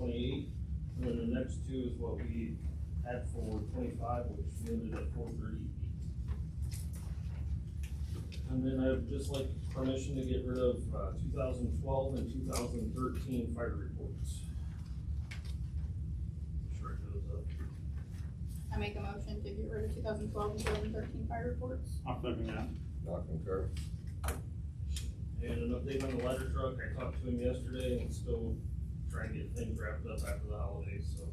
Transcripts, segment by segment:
$428, and then the next two is what we had for 25, which ended at $438. And then I'd just like permission to get rid of 2012 and 2013 fire reports. Sure, it goes up. I make a motion to get rid of 2012 and 2013 fire reports. I'll second that. I'll concur. And an update on the ladder truck, I talked to him yesterday and still trying to get things wrapped up after the holidays, so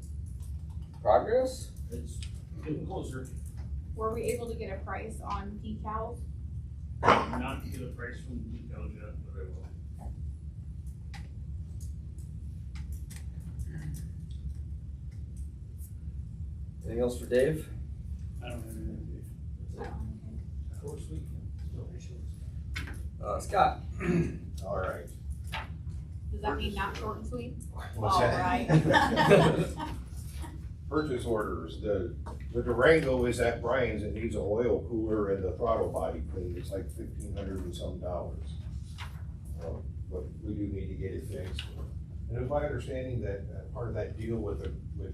Progress? it's getting closer. Were we able to get a price on decals? Not to get a price from the decals yet, but I will. Anything else for Dave? I don't have anything. Short, sweet. Scott? All right. Does that mean not short and sweet? What's All that? right. Purchase orders, the Durango is at Brian's, it needs an oil cooler and the throttle body cleaned, it's like $1,500 and some dollars. But we do need to get it fixed. And it's my understanding that part of that deal with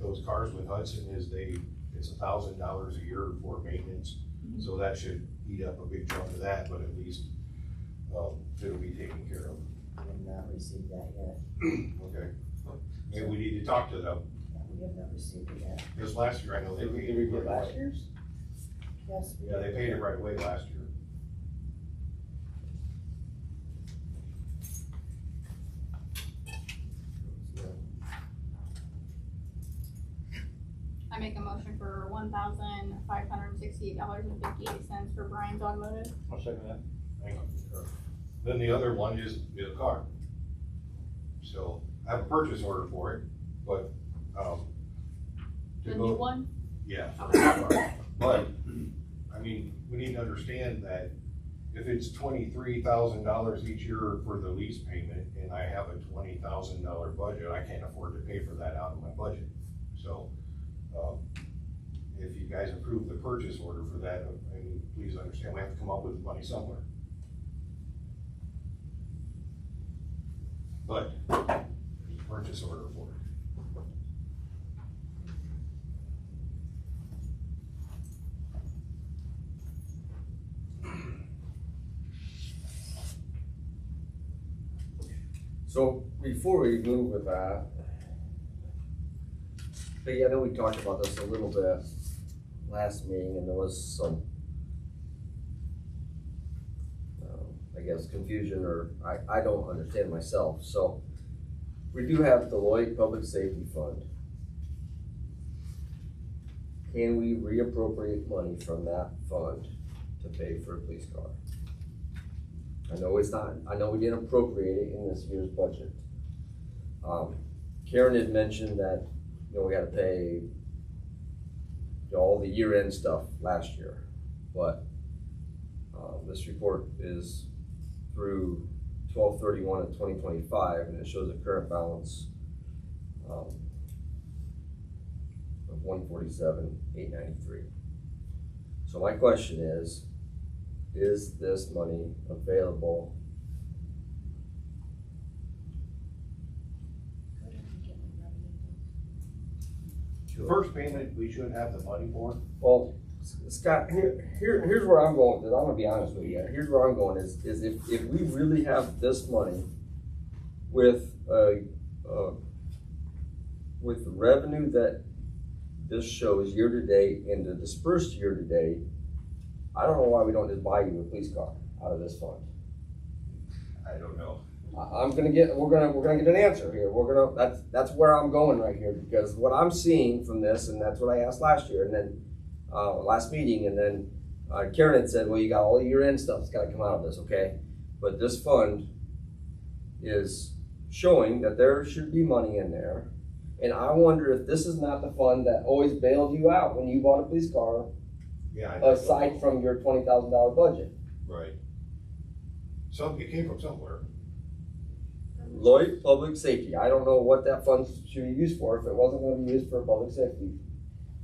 those cars with Hudson is it's $1,000 a year for maintenance. So that should eat up a big chunk of that, but at least, it'll be taken care of. I have not received that yet. Okay. Maybe we need to talk to them, We have not received it yet. because last year I know they paid. Did we it get right last away. year's? Yes. we Yeah, they did. paid it right away last year. I make a motion for $1,568.58 for Brian's Automotive. I'll second that. Hang on. Then the other one is a car. So I have a purchase order for it, but, The to new go, one? yeah. Okay. But, I mean, we need to understand that if it's $23,000 each year for the lease payment, and I have a $20,000 budget, I can't afford to pay for that out of my budget. So, if you guys approve the purchase order for that, I mean, please understand, we have to come up with money somewhere. But, there's a purchase order for it. So before we move with that, Peggy, I know we talked about this a little bit last meeting, and there was some, I guess, confusion, or I don't understand myself. So we do have the Lloyd Public Safety Fund. Can we reappropriate money from that fund to pay for a police car? I know it's not, I know we didn't appropriate it in this year's budget. Karen had mentioned that, you know, we gotta pay all the year-end stuff last year, but this report is through 12/31 of 2025, and it shows a current balance of 147,893. So my question is this money available? The first payment, we should have the money for. Well, Scott, here's where I'm going, because I'm gonna be honest with you. Here's where I'm going is if we really have this money with the revenue that this shows year to date and the dispersed year to date, I don't know why we don't just buy you a police car out of this fund. I don't know. we're gonna get an answer here. That's where I'm going right here, because what I'm seeing from this, and that's what I asked last year, and then last meeting, and then Karen had said, well, you got all the year-end stuff that's gotta come out of this, okay? But this fund is showing that there should be money in there, and I wonder if this is not the fund that always bailed you out when you bought a police car, Yeah. aside from your $20,000 budget. Right. It came from somewhere. Lloyd Public Safety, I don't know what that fund should be used for, if it wasn't gonna be used for public safety,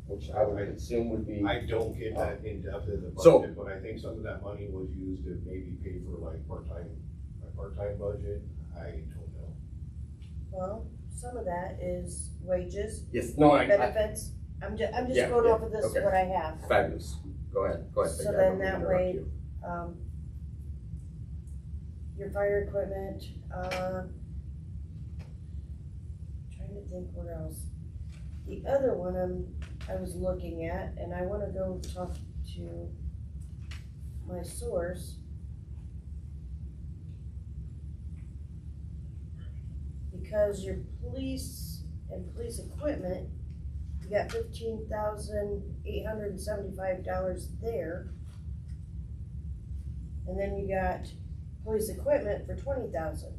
which I would assume would be. I don't get that in depth in the So- budget, but I think some of that money was used to maybe pay for like my part-time budget. I don't know. Well, some of that is wages, Yes, no, I, benefits. I'm just Yeah, going yeah, off of this, okay. what I have. fabulous. Go ahead. So Peggy, I then don't mean to that interrupt way- you. Your fire equipment, trying to think what else. The other one I was looking at, and I wanna go talk to my source. Because your police and police equipment, you got $15,875 there. And then you got police equipment for $20,000.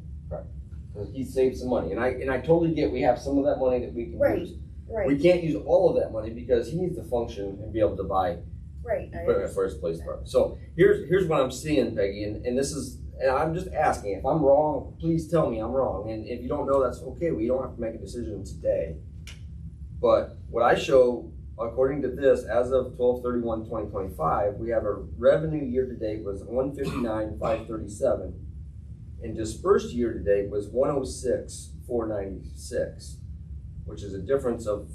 Cause he saved some money, and I totally get, we have some of that money that we can Right, use. We Right, can't use all of that money because he needs to function and be able to buy right. I equipment for his police department. So here's what I'm seeing, Peggy, and this is, and I'm just asking, if I'm wrong, please tell me I'm wrong, and if you don't know, that's okay, we don't have to make a decision today. But what I show, according to this, as of 12/31/2025, we have a revenue year-to-date was $159,537, and dispersed year-to-date was $106,496, which is a difference of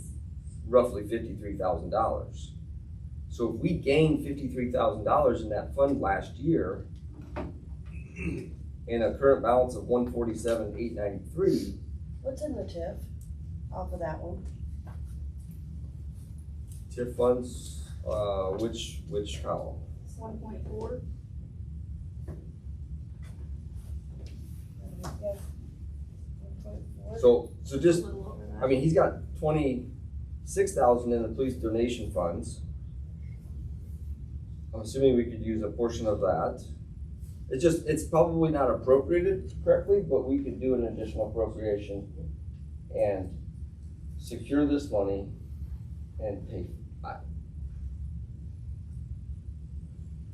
roughly $53,000. So if we gained $53,000 in that fund last year, in a current balance of $147,893, What's in the TIF off of that one? TIF funds, which column? 1.4. Yeah. 1.4. So A just, little over that. I mean, he's got 26,000 in the police donation funds. I'm assuming we could use a portion of that. It's probably not appropriated correctly, but we could do an additional appropriation and secure this money and pay.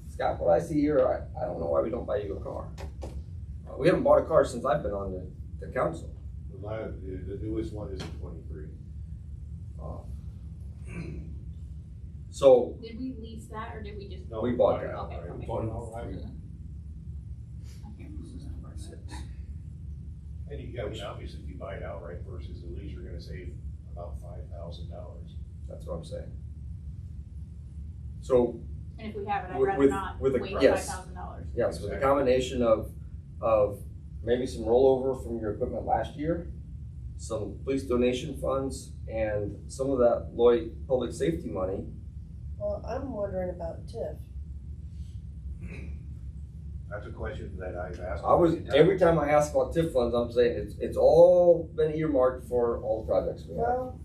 Scott, what I see here, I don't know why we don't buy you a car. We haven't bought a car since I've been on the council. The newest one is a 23. So Did we lease that or did we just? No, We bought it that. Okay, outright. okay. We bought it outright. And you, I mean, obviously, if you buy it outright versus the lease, you're gonna save about $5,000. that's what I'm saying. So And if we have it, I'd With- rather with- not with a- wait yes. $5,000. yes, with a combination of maybe some rollover from your equipment last year, some police donation funds, and some of that Lloyd public safety money. Well, I'm wondering about TIF. That's a question that I've asked. Every time I ask about TIF funds, I'm saying it's all been earmarked for all the projects we have. Well,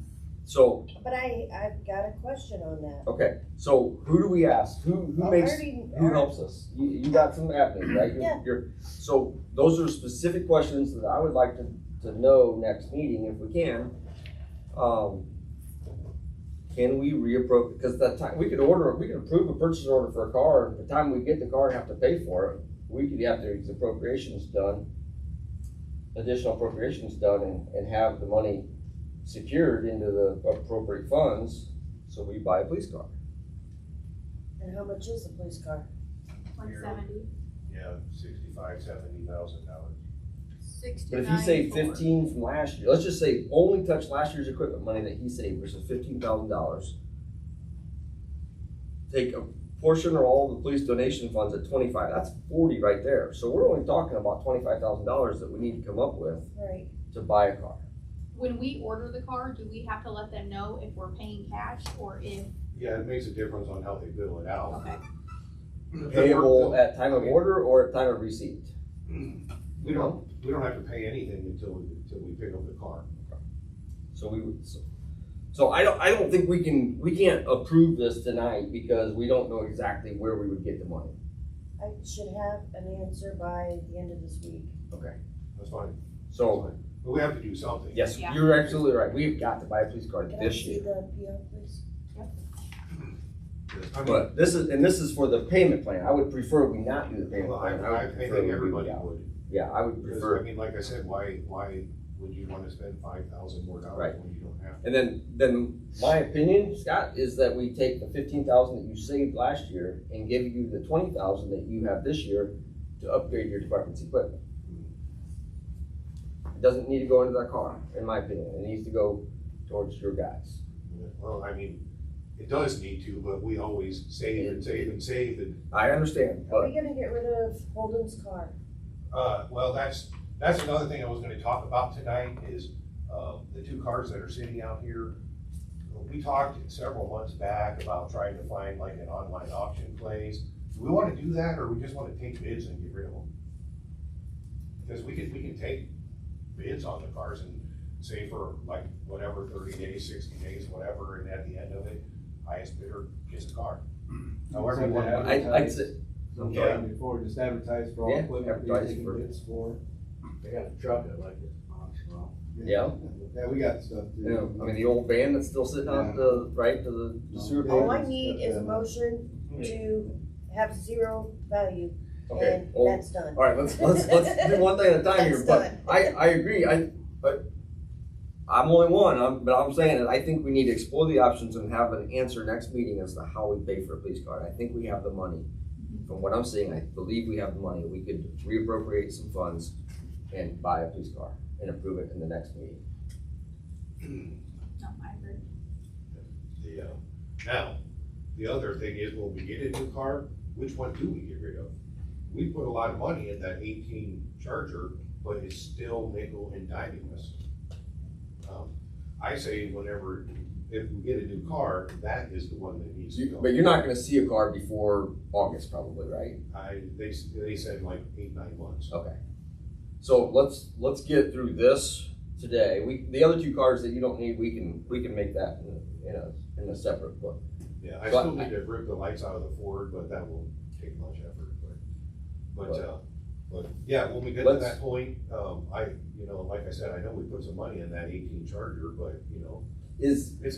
So, but I've got a question on that. okay, so who do we ask? Who I makes, already- who helps us? You got some admin, right? Yeah. So those are specific questions that I would like to know next meeting if we can. Can we reappropriate, because that time, we could approve a purchase order for a car, the time we get the car and have to pay for it, we could have the appropriations done, additional appropriations done and have the money secured into the appropriate funds, so we buy a police car. And how much is the police car? 170. Yeah, $65,000-$70,000. But if he saved 15 from last year, let's just say only touch last year's equipment money that he saved, which is $15,000. Take a portion or all of the police donation funds at 25, that's 40 right there. So we're only talking about $25,000 that we need to come up with Right. to buy a car. When we order the car, do we have to let them know if we're paying cash or if, Yeah, it makes a difference on how they bill it out. okay, Payable at time of order or at time of receipt? We don't have to pay anything until we pick up the car. So we would, so I don't think we can't approve this tonight because we don't know exactly where we would get the money. I should have an answer by the end of this week. Okay. That's fine. So, But we have to do something. yes, Yeah. you're absolutely right. We've got to buy a police car Can I this see year. the PO, please? I mean, But this is for the payment plan. I would prefer we not do the payment well, plan. I would think prefer we everybody do it. would. Yeah, I would Because, I prefer. mean, like I said, why would you wanna spend $5,000 more Right. when you don't have to? And then my opinion, Scott, is that we take the 15,000 that you saved last year and give you the 20,000 that you have this year to upgrade your department's equipment. It doesn't need to go into that car, in my opinion. It needs to go towards your guys. Well, I mean, it does need to, but we always save and save and save and, I understand, Are but we gonna get rid of Holden's car? well, that's another thing I was gonna talk about tonight is, the two cars that are sitting out here. We talked several months back about trying to find like an online auction place. Do we wanna do that, or we just wanna take bids and get rid of them? Because we can take bids on the cars and say for like whatever, 30 days, 60 days, whatever, and at the end of it, highest bidder gets a car. However you want to. I'd say, Yeah. Before, just advertise for all Yeah, equipment, advertise taking for- bids for. They got a truck that like it, well. Yeah. Yeah, we got stuff too. you know, I mean, the old van that's still sitting out the, right to the sewer All plant. I need is a motion to have zero value, Okay, and well, that's done. all right, let's do one thing at a time here, That's but I agree, but I'm only one, but I'm saying that I think we need to explore the options and have an answer next meeting as to how we pay for a police car. I think we have the money. From what I'm seeing, I believe we have the money. We could reappropriate some funds and buy a police car and approve it in the next meeting. No, I agree. Now, the other thing is when we get a new car, which one do we get rid of? We put a lot of money in that 18 Charger, but it's still nickel and diming us. I say if we get a new car, that is the one that needs to go. But you're not gonna see a car before August probably, right? They said like 8-9 months. Okay. So let's get through this today. The other two cars that you don't need, we can make that in a separate book. Yeah, I But still need to rip the lights out of the Ford, but that won't take much effort, but yeah, when we get to that point, like I said, I know we put some money in that 18 Charger, but Is it's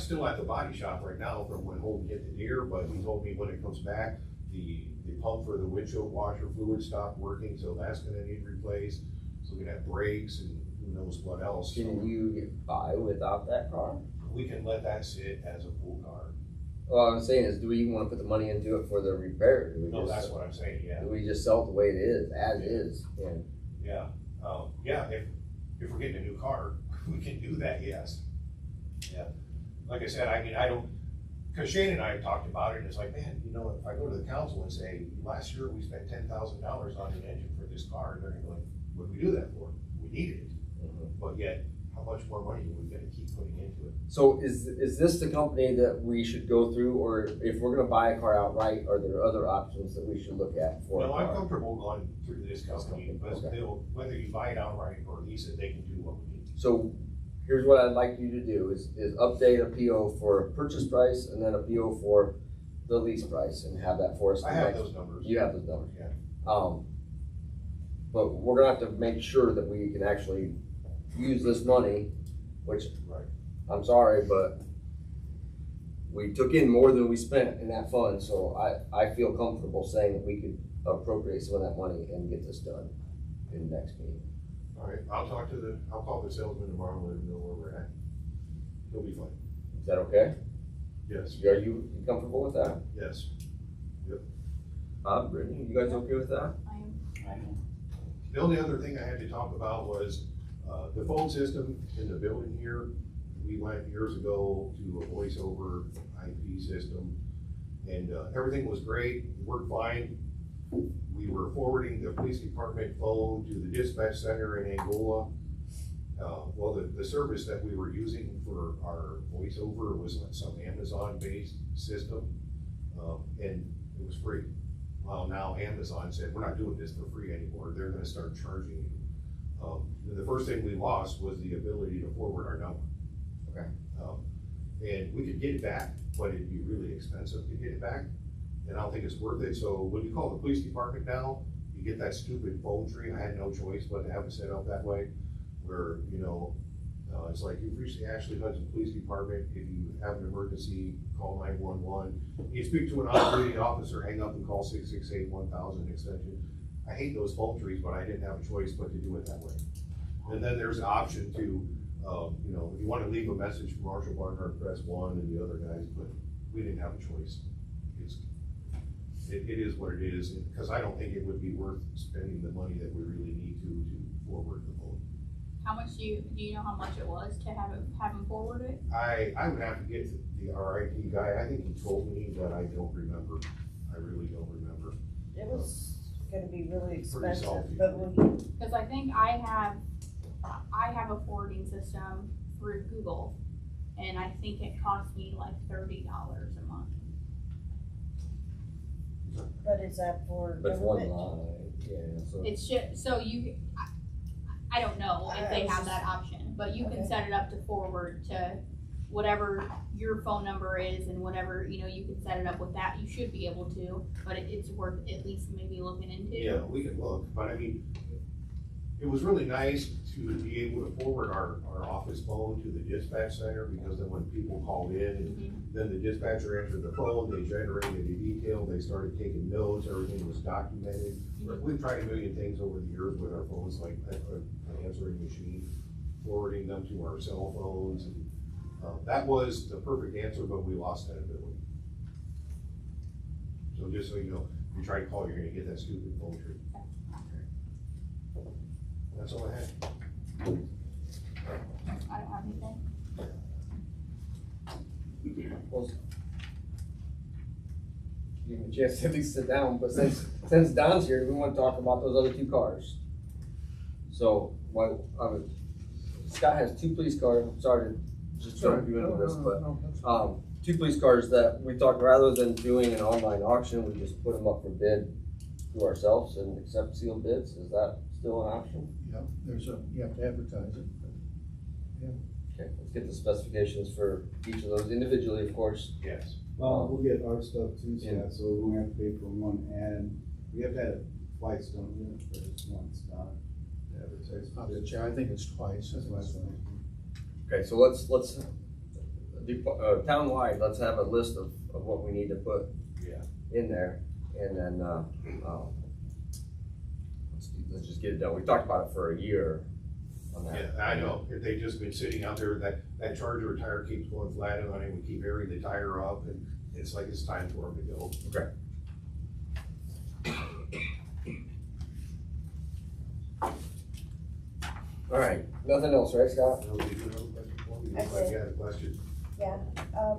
still at the body shop right now from when Holden hit the deer, but he told me when it comes back, the pump for the windshield washer fluid stopped working, so that's gonna need replaced. So we have brakes and who knows what else. can you get by without that car? We can let that sit as a pool car. Well, I'm saying is, do we even want to put the money into it for the repair? Do we No, just- that's what I'm saying, yeah. Do we just sell it the way it is, as is? And Yeah, if we're getting a new car, we can do that, yes. Yeah, like I said, I don't, because Shane and I have talked about it, and it's like, man, if I go to the council and say, last year we spent $10,000 on an engine for this car, and they're gonna be like, what did we do that for? We needed it, but yet, how much more money are we gonna keep putting into it? so is this the company that we should go through, or if we're gonna buy a car outright, are there other options that we should look at for a No, I'm car? comfortable going through this company, but Okay. still, whether you buy it outright or lease it, they can do what we need. So here's what I'd like you to do is update a PO for purchase price and then a PO for the lease price and have that for us. I have those numbers. You have those numbers? Yeah. But we're gonna have to make sure that we can actually use this money, which, Right. I'm sorry, but we took in more than we spent in that fund, so I feel comfortable saying that we could appropriate some of that money and get this done in the next meeting. All right, I'll call the salesman tomorrow and let him know where we're at. He'll be fine. Is that okay? Yes, Are you comfortable with that? yes. Brittany, you guys okay with that? I am. The only other thing I had to talk about was, the phone system in the building here. We went years ago to a voice over IP system, and, everything was great, it worked fine. We were forwarding the police department phone to the dispatch center in Angola. Well, the service that we were using for our voiceover was like some Amazon-based system, and it was free. Well, now Amazon said, we're not doing this for free anymore, they're gonna start charging you. The first thing we lost was the ability to forward our number. Okay. And we could get it back, but it'd be really expensive to get it back, and I don't think it's worth it. So when you call the police department now, you get that stupid phone tree. I had no choice but to have it set up that way, where, it's like, you've reached the Ashley Hudson Police Department. If you have an emergency, call 911. You speak to an operating officer, hang up and call 668-1000 extension. I hate those phone trees, but I didn't have a choice but to do it that way. And then there's an option to, if you want to leave a message for Marshall Barnhart, press 1 and the other guys, but we didn't have a choice. It is what it is, because I don't think it would be worth spending the money that we really need to forward the phone. How much do you know how much it was to have him forward it? I would have to get to the RIT guy, I think he told me, but I don't remember, I really don't remember. It was gonna be really salty. expensive, but when, Cause I think I have a forwarding system through Google, and I think it cost me like $30 a month. but is that for But it's one government? line, yeah, so. It's just, so I don't know if they I was have that option, but you can Okay. set it up to forward to whatever your phone number is and whatever, you know, you can set it up with that, you should be able to, but it's worth at least maybe looking into. Yeah, we can look, but I mean, it was really nice to be able to forward our office phone to the dispatch center, because then when people called in, and then the dispatcher answered the phone, they generated a detail, they started taking notes, everything was documented. We've tried a million things over the years with our phones, like an answering machine, forwarding them to our cell phones, and that was the perfect answer, but we lost that ability. So just so you know, if you try to call, you're gonna get that stupid phone tree. That's all I had. I don't have anything. Well, give him a chance to at least sit down, but since Don's here, we wanna talk about those other two cars. So, Scott has two police cars, I'm sorry to just jump you into this, but, two police cars that we thought, rather than doing an online auction, we just put them up for bid to ourselves and accept sealed bids. Is that still an option? Yeah, you have to advertise it. Okay, let's get the specifications for each of those individually, of course. Yes. Well, we'll get our stuff too, Yeah. Scott, so we won't have to pay for one, and we have to have it twice, don't we, or just once, not advertised. I think it's twice. That's what I thought. Okay, so let's townwide, let's have a list of what we need to put Yeah. in there, and then, let's just get it done. We talked about it for a year on that. Yeah, I know, if they just been sitting out there, that Charger tire keeps going flat on it, we keep airing the tire up, and it's like it's time for them to go. Okay. All right, nothing else, right, Scott? You have a question for me? I Looks like did. you had a question. Yeah,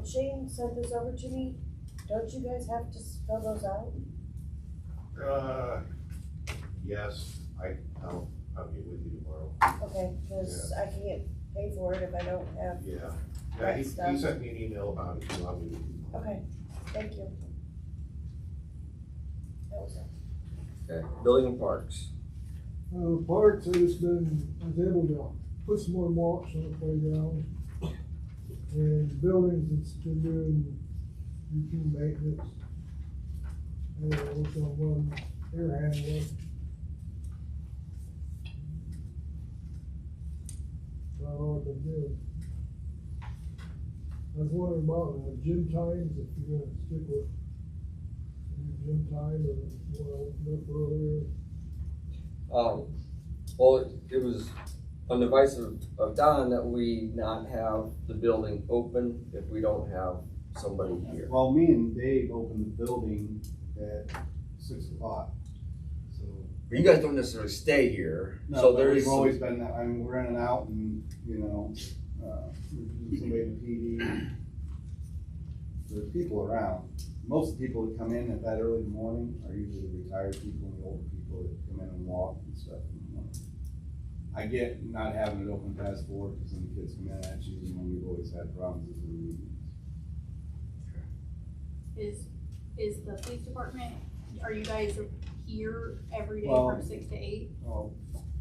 Shane sent this over to me, don't you guys have to fill those out? Yes, I'll get with you tomorrow. Okay, cause I can't pay for it if I don't have, Yeah. Yeah, That he stuff. sent me an email about it, so I'll be with you. okay, thank you. That was it. Okay, building and parks. Parks, I was able to put some more mulch on the playground. And buildings, it's been doing routine maintenance. I worked on one air handler. That's all I've been doing. I was wondering about gym times, if you're gonna stick with gym time, or if you wanna open up earlier. Well, it was on the advice of Don that we not have the building open if we don't have somebody here. Well, me and Dave opened the building at 6 o'clock, so. But you guys don't necessarily stay here, No, so but there is we've always been, I mean, we're in and out, and, you know, somebody in the PD. There's people around. Most of the people that come in at that early morning are usually the retired people and the older people that come in and walk and stuff in the morning. I get not having it open past 4, because when the kids come in, that's usually when we've always had problems with the meetings. Is the police department, are you guys here every day Well- from 6 to 8? Well,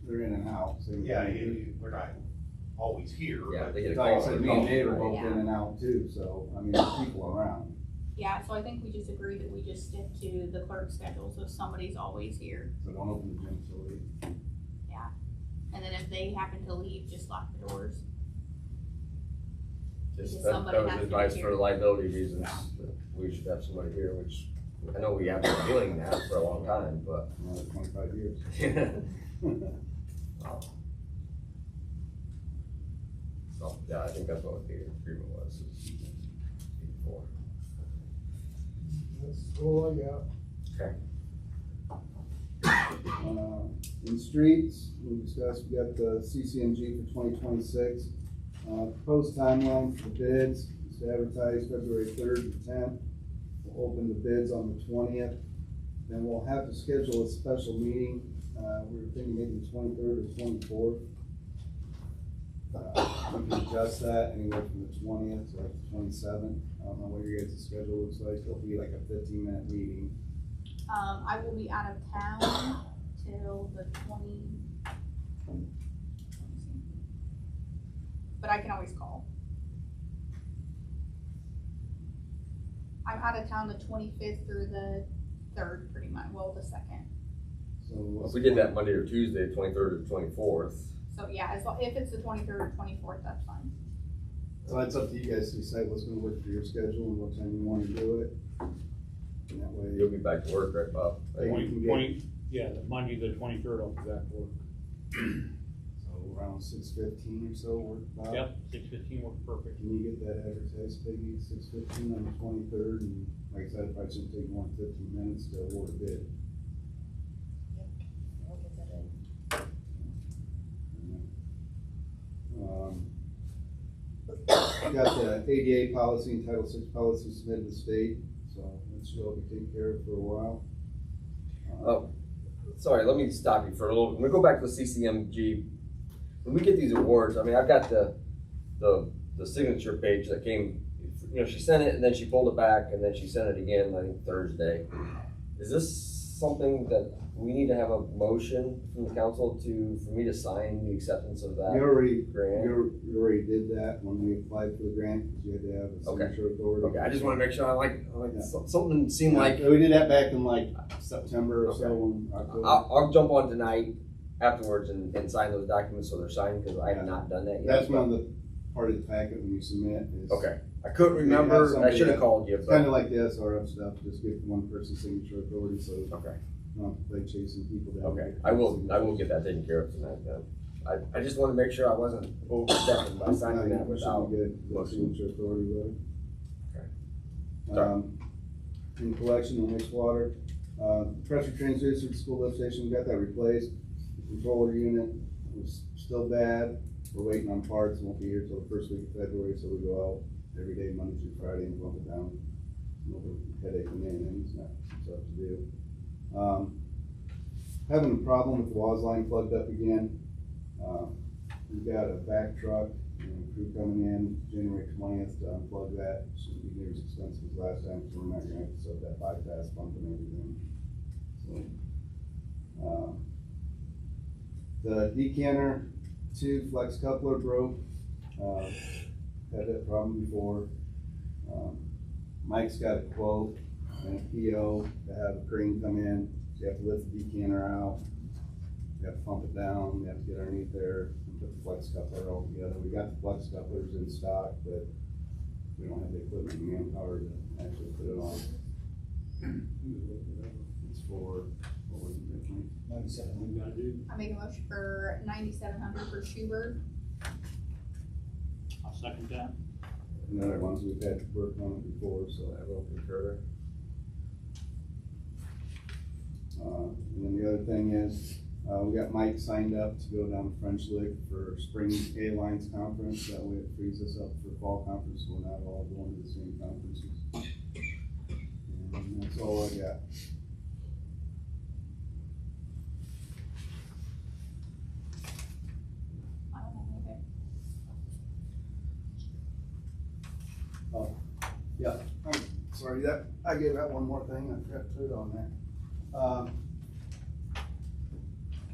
they're in and out, so. Yeah, we're not always here. Yeah, but- they get a Like I call. said, me and Dave are both Yeah. in and out too, so, I mean, there's people around. Yeah, so I think we just agreed that we just stick to the clerk schedule, so somebody's always here. So don't open the gym till 8. And then if they happen to leave, just lock the doors. Just Because that somebody was has to be advice here. for liability reasons, that we should have somebody here, which I know we have been doing that for a long time, but. Another 25 years. So, yeah, I think that's what the agreement was, is 84. That's all I got. Okay. In streets, we discussed, we got the CCMG for 2026. Proposed timeline for the bids is to advertise February 3rd to 10th. We'll open the bids on the 20th. Then we'll have to schedule a special meeting. We were thinking maybe the 23rd or 24th. We can adjust that anywhere from the 20th to like the 27th. I don't know what your guys' schedule looks like. It'll be like a 15-minute meeting. I will be out of town till the 20. But I can always call. I'm out of town the 25th through the 3rd, pretty much. Well, the 2nd. So If we did that Monday or Tuesday, 23rd or 24th. So yeah, if it's the 23rd or 24th, that's fine. So it's up to you guys to decide what's gonna work for your schedule and what time you wanna do it. And that way. You'll be back to work, right, Bob? you can get- Yeah, the Monday, the 23rd, I'll be back to work. So around 6:15 or so, work about. Yep, 6:15 works perfect. Can you get that advertised, Peggy, 6:15 on the 23rd, and like I said, it probably shouldn't take more than 15 minutes to award a bid. I'll get that in. Got the ADA policy and Title VI policy submitted to the state, so that should all be taken care of for a while. Oh, sorry, let me stop you for a little, when we go back to the CCMG, when we get these awards, I mean, I've got the signature page that came, you know, she sent it and then she pulled it back and then she sent it again, I think Thursday. Is this something that we need to have a motion from the council for me to sign the acceptance of that You already, grant? you already did that when we applied for the grant, because you had to have a Okay. signature authority. Okay, I just wanna make sure, I like Yeah. something seemed like, We did that back in like September or so, Okay. in October. I'll jump on tonight afterwards and sign those documents so they're signed, cause I have not done that yet. That's one of the, part of the packet when you submit is. Okay, I couldn't have remember, I somebody should've that- called you, It's but, kinda like the SRF stuff, just get one person's signature authority, so you okay. don't have to play chasing people down. Okay, I will get that taken care of tonight then. I just wanna make sure I wasn't overstepping by signing that without. Good, the motion. signature authority letter. Okay. Sorry. In collection and wastewater, pressure transducer at the school lift station, we got that replaced. The controller unit was still bad, we're waiting on parts, won't be here till the first week of February, so we go out every day, Monday through Friday, and bump it down. No headache and anything, it's not stuff to do. Having a problem with the WAS line plugged up again. We've got a back truck and a crew coming in January 20th to unplug that. Shouldn't be near as expensive as last time, so we're not gonna have to set that bypass pump and everything. So, the decanter 2 flex coupler broke. Had that problem before. Mike's got a quote and a PO to have a crane come in. So you have to lift the decanter out. You have to pump it down. You have to get underneath there and put the flex coupler all together. We got the flex couplers in stock, but we don't have the equipment and manpower to actually put it on. It's for, what was it, Mike? 97, what we gotta do? I make a motion for 9,700 for Schubert. I'll second that. And other ones we've had work on it before, so I will concur. and then the other thing is, we got Mike signed up to go down to French Lick for spring A-Lines conference. That way it frees us up for fall conference, so we're not all going to the same conferences. And that's all I got. I don't know anything. Yeah, I'm sorry, I gave that one more thing, I forgot to put it on there.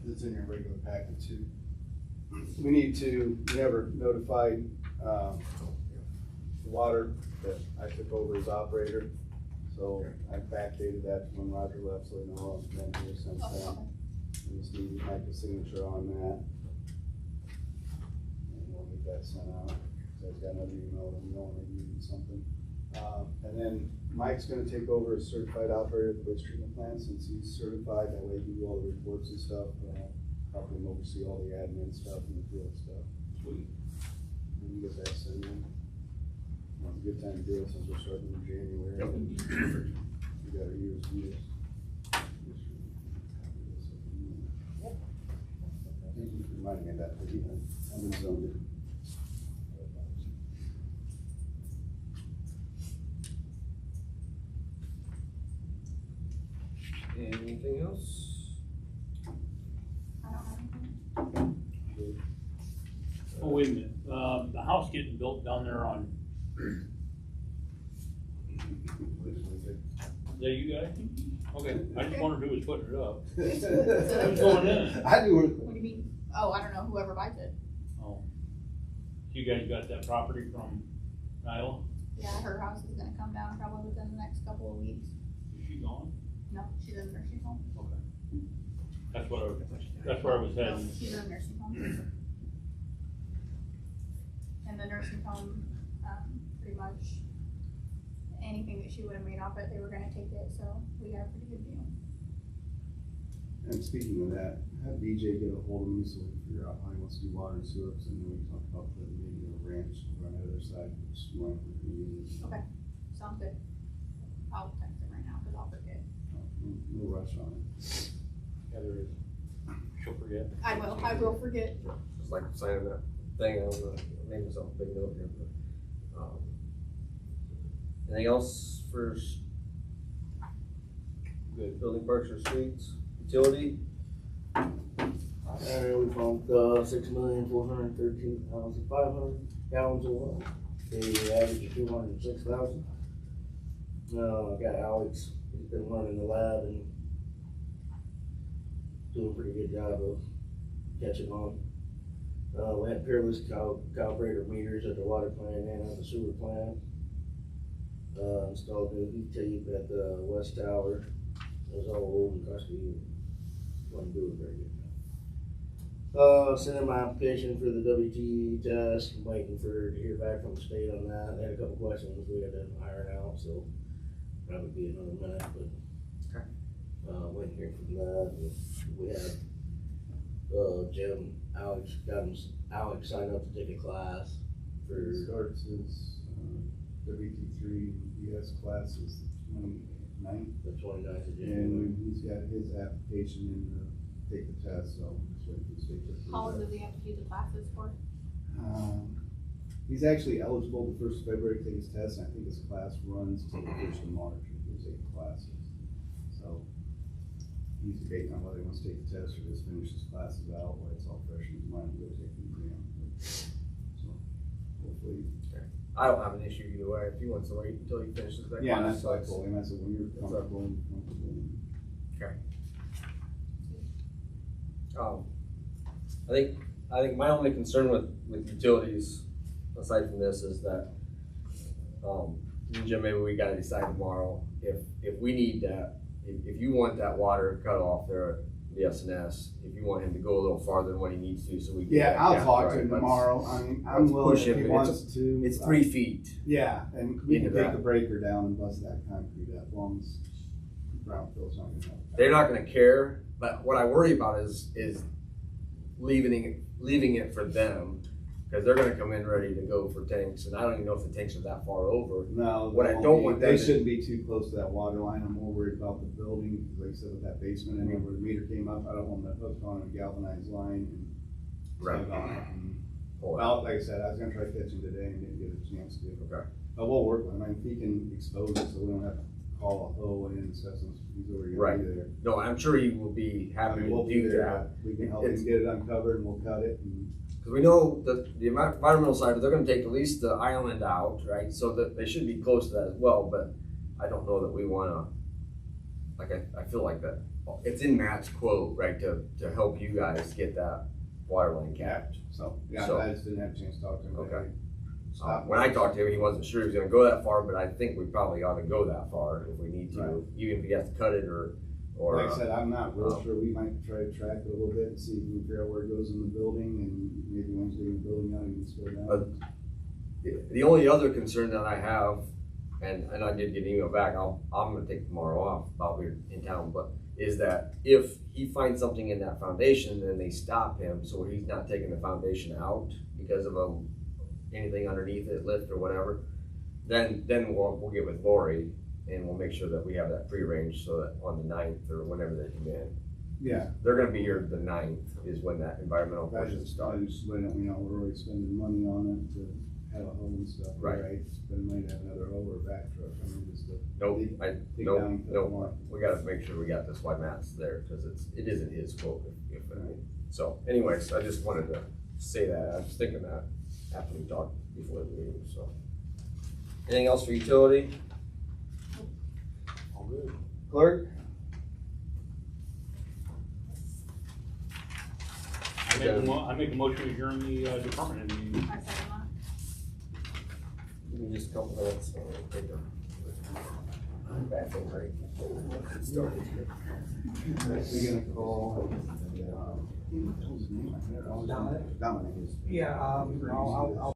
It's in your regular packet too. We never notified, the water that I took over as operator. So I backdated that when Roger left, so I know I've been here since then. We just need to make a signature on that. And we'll get that sent out. So I've got another email, and we only need something. And then Mike's gonna take over as certified operator at the waste treatment plant, since he's certified, that way he can do all the reports and stuff, help him oversee all the admin stuff and the field stuff. Sweet. And you get that sent in. Well, it's a good time to do it since we're starting in January. We got our year's views. might have made that pretty, I've been zoned it. Anything else? I don't have anything. Oh, wait a minute, the house getting built down there on, is that you guys? Okay, I just wondered who was putting it up. Who's going in? I do it. What do you mean? Oh, I don't know, whoever buys it. Oh. You guys got that property from Nyla? Yeah, her house is gonna come down probably within the next couple of weeks. Is she gone? No, she's in a nursing home. Okay. That's where I was No, heading. she's in a nursing home. And the nursing home, pretty much anything that she would have made off it, they were gonna take it, so we got a pretty good deal. And speaking of that, have BJ get a hold of me so we can figure out how he wants to do water and sewer, because I know we talked about putting maybe a ranch over on the other side, just one for convenience. Okay, sounds good. I'll text him right now, cause I'll forget. No rush on it. Yeah, there is. She'll forget. I will forget. Just like signing that thing, I'm gonna make myself a big note here, but, anything else for Good. building parks or streets, utility? We pumped 6,413,500 gallons of water. The average of 206,000. Got Alex, he's been running the lab and doing a pretty good job of catching on. We had peerless calibrator meters at the water plant and at the sewer plant. Installed new heat tape at the west tower. It was all old and crusty. Wasn't doing very good. Sent in my application for the WTE test. I'm waiting to hear back from the state on that. They had a couple questions we had to iron out, so probably be another minute, but waiting to hear from that. We had Alex signed up to take a class for. He starts his WT3 ES classes the 29th. The 29th of And January. he's got his application in to take the test, so just waiting for the state to approve How long that. does he have to do the classes for? He's actually eligible the 1st of February to take his test, and I think his class runs till the 1st of March, there's 8 classes. So he's debating on whether he wants to take the test or just finish his classes out, while it's all fresh in his mind, to go take the exam. So hopefully. I don't have an issue either way, if he wants to wait until he finishes that Yeah, and class. that's what I told him, I said, when you're comfortable. I think my only concern with utilities, aside from this, is that, Jim, maybe we gotta decide tomorrow, if we need that, if you want that water cut off there at the SNS, if you want him to go a little farther than what he needs to, so we can. Yeah, get I'll that talk to right. him Let's- tomorrow, I mean, I'm let's willing push if he him. wants to. It's 3 feet. Yeah, and we can Into take that. the breaker down and bust that concrete up, as long as ground fill's not gonna help. They're not gonna care, but what I worry about is leaving it for them, cause they're gonna come in ready to go for tanks, and I don't even know if the tanks are that far over. No, What I don't want them they to- shouldn't be too close to that water line, I'm more worried about the building, because like I said, with that basement, and where the meter came up, I don't want to hook on a galvanized line and Right. tug on it. And- Pull it. Well, like I said, I was gonna try to catch him today and didn't get a chance to. Okay. But we'll work with him, I mean, if he can expose it, so we don't have to call a hoe in and stuff, since he's already gonna Right. be there. No, I'm sure he will be I happy mean, to we'll be do there, that. we can help him It's- get it uncovered, and we'll cut it, and Cause we know that the environmental side, they're gonna take at least the island out, right, so that they should be close to that as well, but I don't know that we wanna, like, I feel like that, it's in Matt's quote, right, to help you guys get that water line capped. so, yeah, So- I just didn't have a chance to talk to him. Okay. Stop. When I talked to him, he wasn't sure he was gonna go that far, but I think we probably ought to go that far if we need Right. to, even if he has to cut it or. Like I said, I'm not real um, sure, we might try to track it a little bit and see if we can figure out where it goes in the building, and maybe once we get the building out, you can slow down. The only other concern that I have, and I did get an email back, I'm gonna take tomorrow off, I'll be in town, but is that if he finds something in that foundation, then they stop him, so he's not taking the foundation out because of anything underneath it, lift or whatever, then we'll get with Lori and we'll make sure that we have that prearranged so that on the 9th or whenever they come in, Yeah. They're gonna be here the 9th is when that environmental I portion just starts. letting you know, we're already spending money on it to have a hoe and stuff. Right. Spend money to have another hoe or back truck, I mean, just to Nope, dig nope, down to nope. one. We gotta make sure we got this while Matt's there, cause it isn't his quote, so anyways, I just wanted to say that, I was thinking that after we talked before the meeting, so. Anything else for utility? All good. Clerk? I make a motion to adjourn the department head meeting. I second that. Give me just a couple minutes, so I'll take a bathroom break. Get started here. We're gonna call, Dominic. Yeah, I'll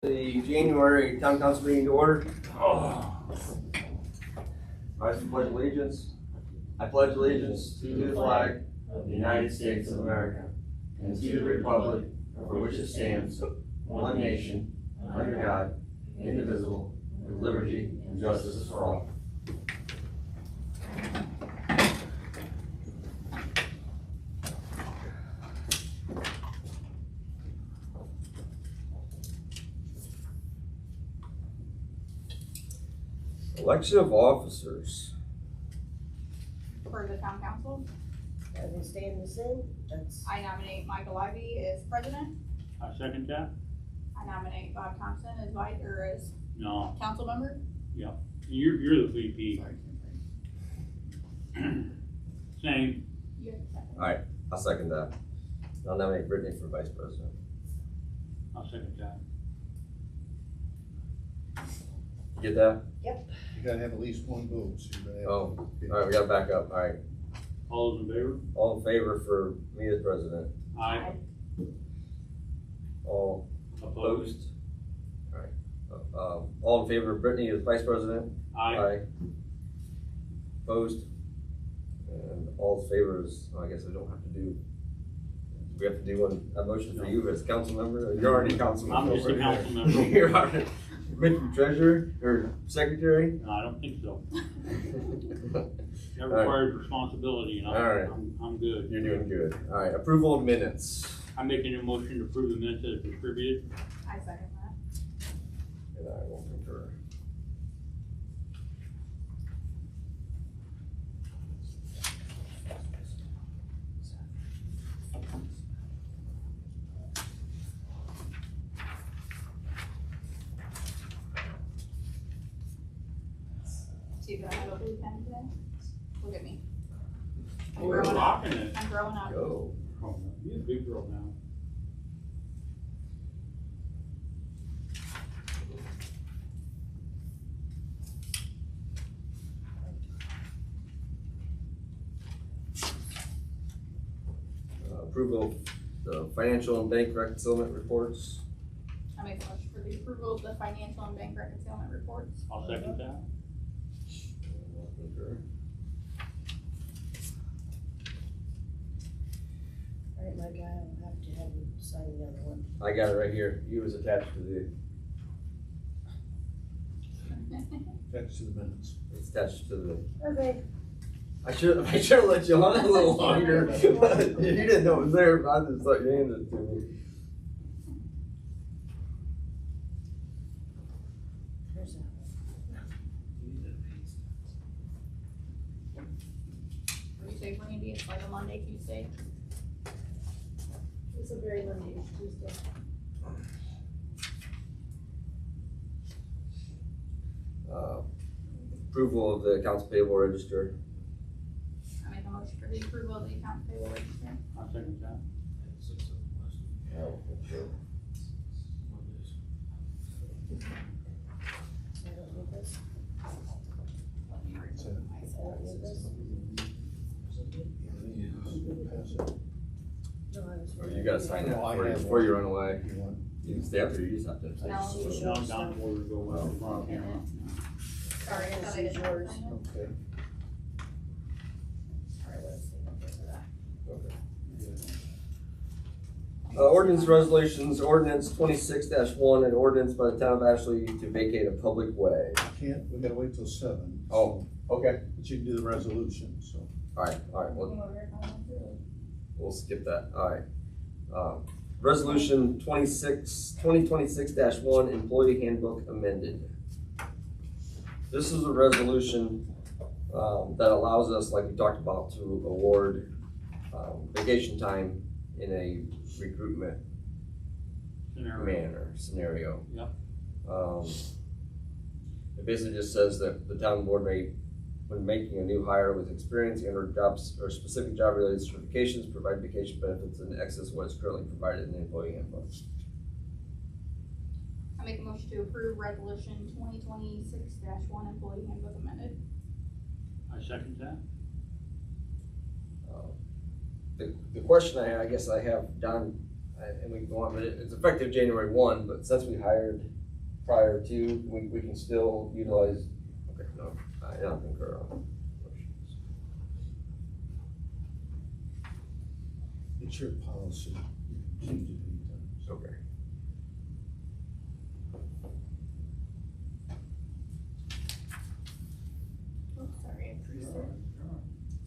The January town council meeting to order. Rise and pledge allegiance. I pledge allegiance to the flag of the United States of America and to the republic for which it stands, one nation, under God, indivisible, with liberty and justice for all. Election of officers. For the town council, Are they staying the same? That's, I nominate Michael Ivy as president. I second that. I nominate Bob Thompson as vice, or as No, council member. you're the VP. Same. You have to second. Alright, I'll second that. I'll nominate Brittany for vice president. I'll second that. You get that? You gotta have at least one vote, so you're gonna have. Oh, alright, we gotta back up, alright. All those in favor? All in favor for me as president? Aye. All Opposed? opposed? Alright. All in favor of Brittany as vice president? Aye. Opposed? And all in favor is, I guess we don't have to do, we have to do a motion for you as council member? You're already a council member. I'm just a council member. You're already, Brittany treasurer or secretary? No, I don't think so. That All right. requires responsibility, and All right. I'm good. You're doing good. Alright, approval of minutes. I'm making a motion to approve the minutes as distributed. I second that. And I will concur. See if I have a blue pen today. Look at me. I'm We're growing up. rocking it. I'm growing up. Go. You're a big girl now. Approval of the financial and bank reconciliation reports. I make a motion for the approval of the financial and bank reconciliation reports. I'll second that. Concur. Alright, my guy, I'll have to have you sign the other one. I got it right here. You was attached to the, Back to the minutes. it's attached to the, Okay. I should have let you on a little longer. You didn't know it was there, but I just thought you handed it to me. There's that one. What do you say, Randy? It's like a Monday, Tuesday. It's a very Monday, Tuesday. Approval of the accounts payable register. I make a motion for the approval of the accounts payable register. I'll second that. I will concur. I don't need this. So, I don't need this. pass it. No, I was. Or you gotta sign that No, I before you, have before you one. run away. You want- You can stay up there, you just have to. No. Now I'm down to order to go well tomorrow. Sorry, I thought I didn't. Yours. sign it. Okay. Sorry, let's see. For that. Ordinance resolutions, ordinance 26-1, an ordinance by the town of Ashley to vacate a public way. Can't, we gotta wait till 7. Oh, okay. But you can do the resolution, so. Alright, You want to recall that too? we'll skip that, alright. Resolution 2026-1, employee handbook amended. This is a resolution, that allows us, like we talked about, to award, vacation time in a recruitment scenario. Yep. It basically just says that the town board may, when making a new hire with experience and or jobs or specific job related certifications, provide vacation benefits in excess of what is currently provided in the employee handbook. I make a motion to approve resolution 2026-1 employee handbook amended. I second that. The question I guess I have, Don, and we can go on, but it's effective January 1, but since we hired prior to, we can still utilize, okay, no, I don't concur on motions. It's your policy. You can change it anytime. Okay. Oh, sorry, I creased it.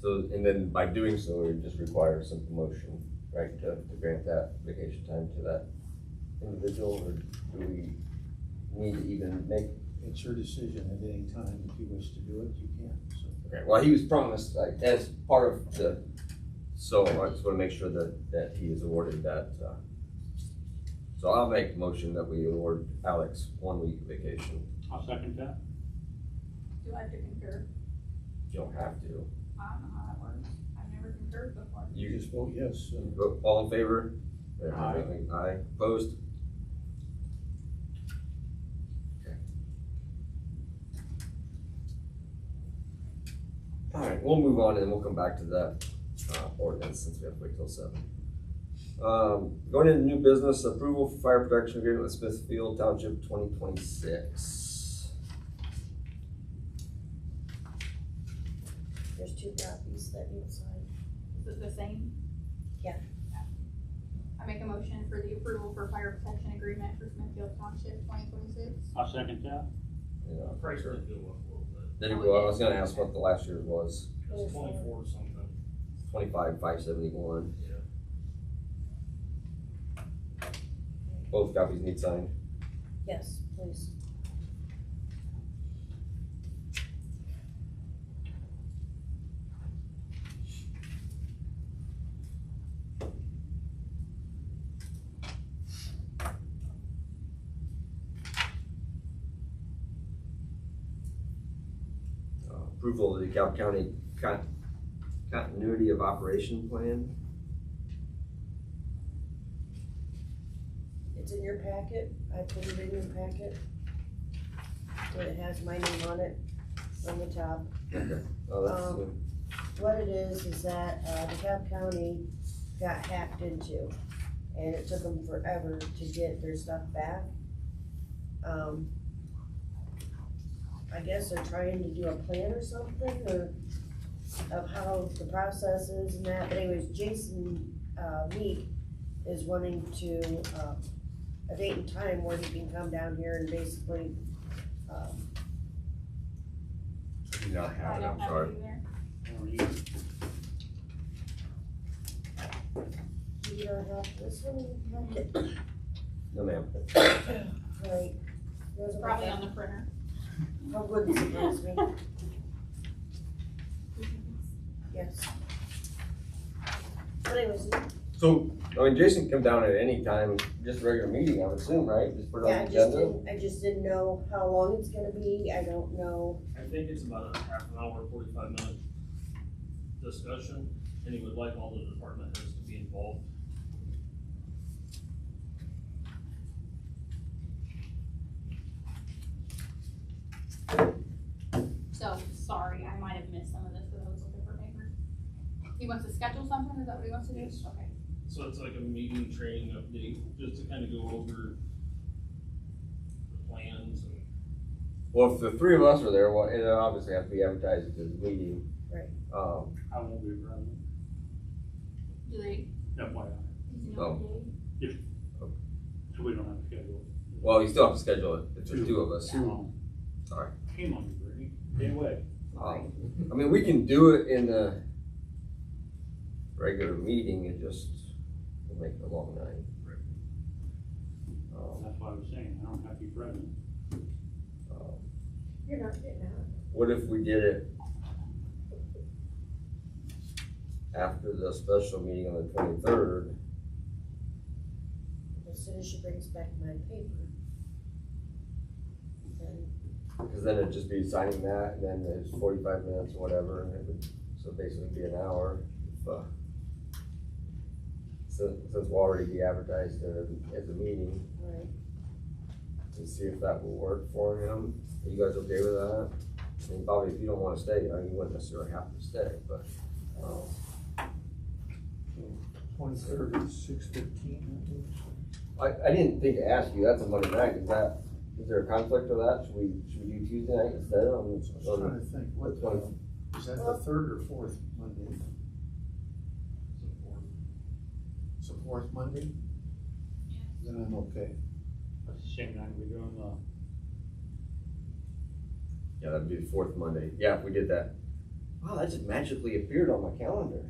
So, and then by doing so, it just requires some promotion, right, to grant that vacation time to that individual, or do we need to even make? It's your decision at any time. If you wish to do it, you can, so. Okay, well, he was promised, like, as part of the, so I just wanna make sure that he is awarded that, So I'll make a motion that we award Alex 1 week vacation. I'll second that. Do I have to concur? You don't have to. I don't know how that works. I've never concurred before. You just vote yes. Vote all in favor? Aye. Aye. Opposed? Okay. All right, we'll move on and then we'll come back to that ordinance since we have to wait till 7. Going into new business, approval for fire protection agreement with Smithfield Township 2026. There's 2 copies that need signed. Is it the same? Yeah. I make a motion for the approval for fire protection agreement for Smithfield Township 2026. I'll second that. Yeah, Price sure. did go up a little bit. Did it go up? I was gonna ask what the last year's was. It was 24 something. 25,571. Yeah. Both copies need signed. Yes, please. Approval of the DeKalb County continuity of operation plan. It's in your packet. I put it in your packet. And it has my name on it on the top. Okay. Oh, that's good. What it is that, DeKalb County got hacked into, and it took them forever to get their stuff back. I guess they're trying to do a plan or something, or of how the process is and that, but anyways, Jason, Meek is wanting to, a date and time where he can come down here and basically, Do not I have it, don't I'm have sorry. it either. you don't have this one in your packet. No, ma'am. Right. It's probably on the printer. How wouldn't surprise me. Yes. But anyways, So, I mean, Jason can come down at any time, just a regular meeting, I would assume, right? Just put it yeah, on the agenda. I just didn't know how long it's gonna be, I don't know. I think it's about a half an hour, 45-minute discussion, and he would like all the department heads to be involved. So, sorry, I might have missed some of this because I was looking for papers. He wants to schedule something, is that what he wants to do? Yes. Okay. So it's like a meeting training update, just to kind of go over the plans and. Well, if the 3 of us are there, well, it'll obviously have to be advertised as a meeting. Right. I won't be present. Do they, FYI. does he know the date? So we don't have to schedule it. Well, you still have to schedule it, if there's 2 of us. Sorry. Came on, Brittany. Anyway. I mean, we can do it in the regular meeting, it just will make it a long night. That's why I was saying, I don't have to be present. You're not getting out. What if we did it after the special meeting on the 23rd? As soon as she brings back my paper. Then, Because then it'd just be signing that, and then there's 45 minutes or whatever, and it would, so basically be an hour. If, since we'll already be advertised as a meeting, right, to see if that will work for him. Are you guys okay with that? I mean, probably if you don't wanna stay, you wouldn't necessarily have to stay, but, 23rd at 6:15, I think. I didn't think to ask you, that's a Monday night, is there a conflict with that? Should we do Tuesday night instead of? I was trying to think, what, is that the 3rd or 4th Monday? It's the 4th Monday? Then I'm okay. That's the same night we're doing the. Yeah, that'd be the 4th Monday. Yeah, if we did that. Wow, that just magically appeared on my calendar.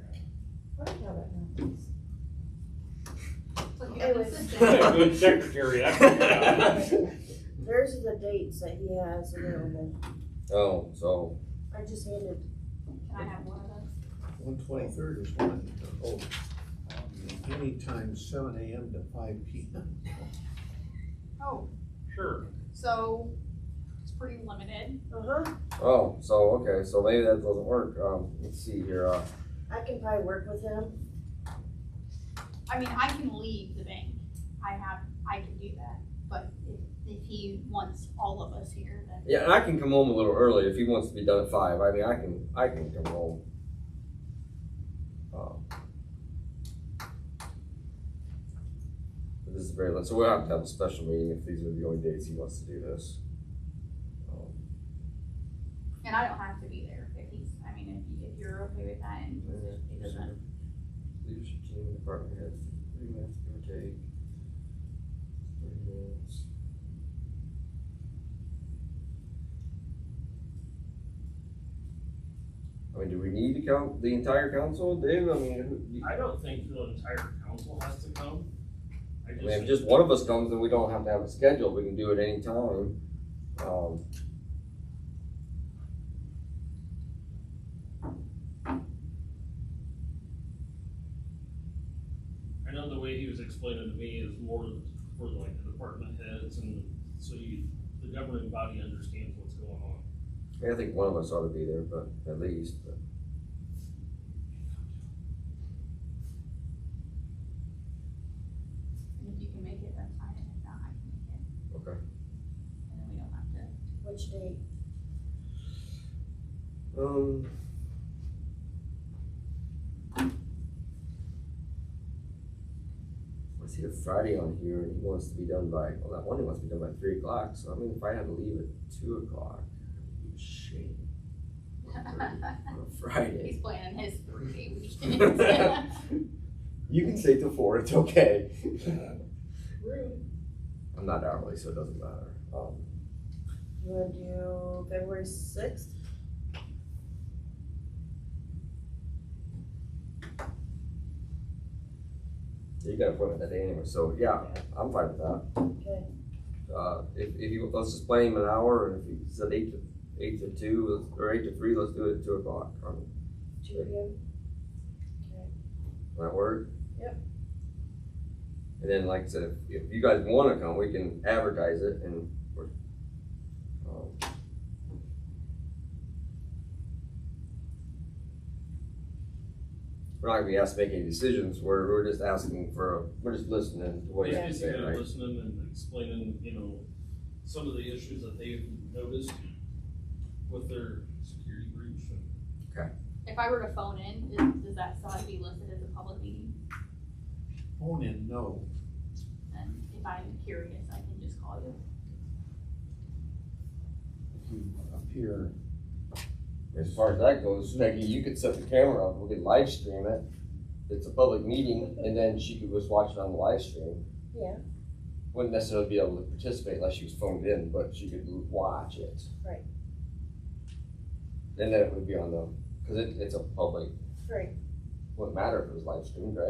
I have it now. So you have an Anyways. assistant. Good secretary, that's what we got. There's the dates that he has available. Oh, so, I just handed, Can I have one of those? 123rd is one. Oh, Anytime 7 AM to 5 PM. Oh, Sure. so it's pretty limited. Uh-huh, Oh, so, okay, so maybe that doesn't work. Let's see here, I can probably work with him. I mean, I can leave the bank. I can do that, but if he wants all of us here, then. yeah, and I can come home a little early if he wants to be done at 5. I mean, I can come home. But this is very late, so we'll have to have a special meeting if these are the only days he wants to do this. And I don't have to be there if he's, I mean, if you're okay with that and it doesn't. Leadership team, department heads, 3 minutes, give or take. 30 minutes. I mean, do we need to count the entire council, Dave? I mean, I don't think the entire council has to come. I I mean, if just one of us comes, then we don't have to have it scheduled, we can do it anytime. I know the way he was explaining to me is more for like the department heads and so the governing body understands what's going on. I think one of us ought to be there, but at least, but. And if you can make it, that's fine, and if not, I can make it. Okay. And then we don't have to. Which date? I see a Friday on here, and he wants to be done by, well, that one he wants to be done by 3 o'clock, so I mean, if I had to leave at 2 o'clock, it would be a shame. On a Friday. He's planning his 3-day weekend. You can stay till 4, it's okay. Rude. I'm not hourly, so it doesn't matter. You wanna do February 6th? You got an appointment that day anyway, so yeah, I'm fine with that. Okay. If you, let's just plan him an hour, and if he said 8 to 2, or 8 to 3, let's do it at 2 o'clock. 2 PM? Okay. That work? Yep. And then, like I said, if you guys wanna come, we can advertise it and we're not gonna be asked to make any decisions, we're just asking for, we're just listening to what you have to say, right? Listening and explaining, some of the issues that they've noticed with their security breach. If I were to phone in, does that still have to be listed as a public meeting? Phone in, no. And if I'm curious, I can just call you. If you appear, As far as that goes, Peggy, you could set the camera up, we could live stream it. It's a public meeting, and then she could just watch it on the live stream. Yeah. Wouldn't necessarily be able to participate unless she was phoned in, but she could watch it. Right. And then it would be on the, cause it's a public, Right. wouldn't matter if it was live streamed, right?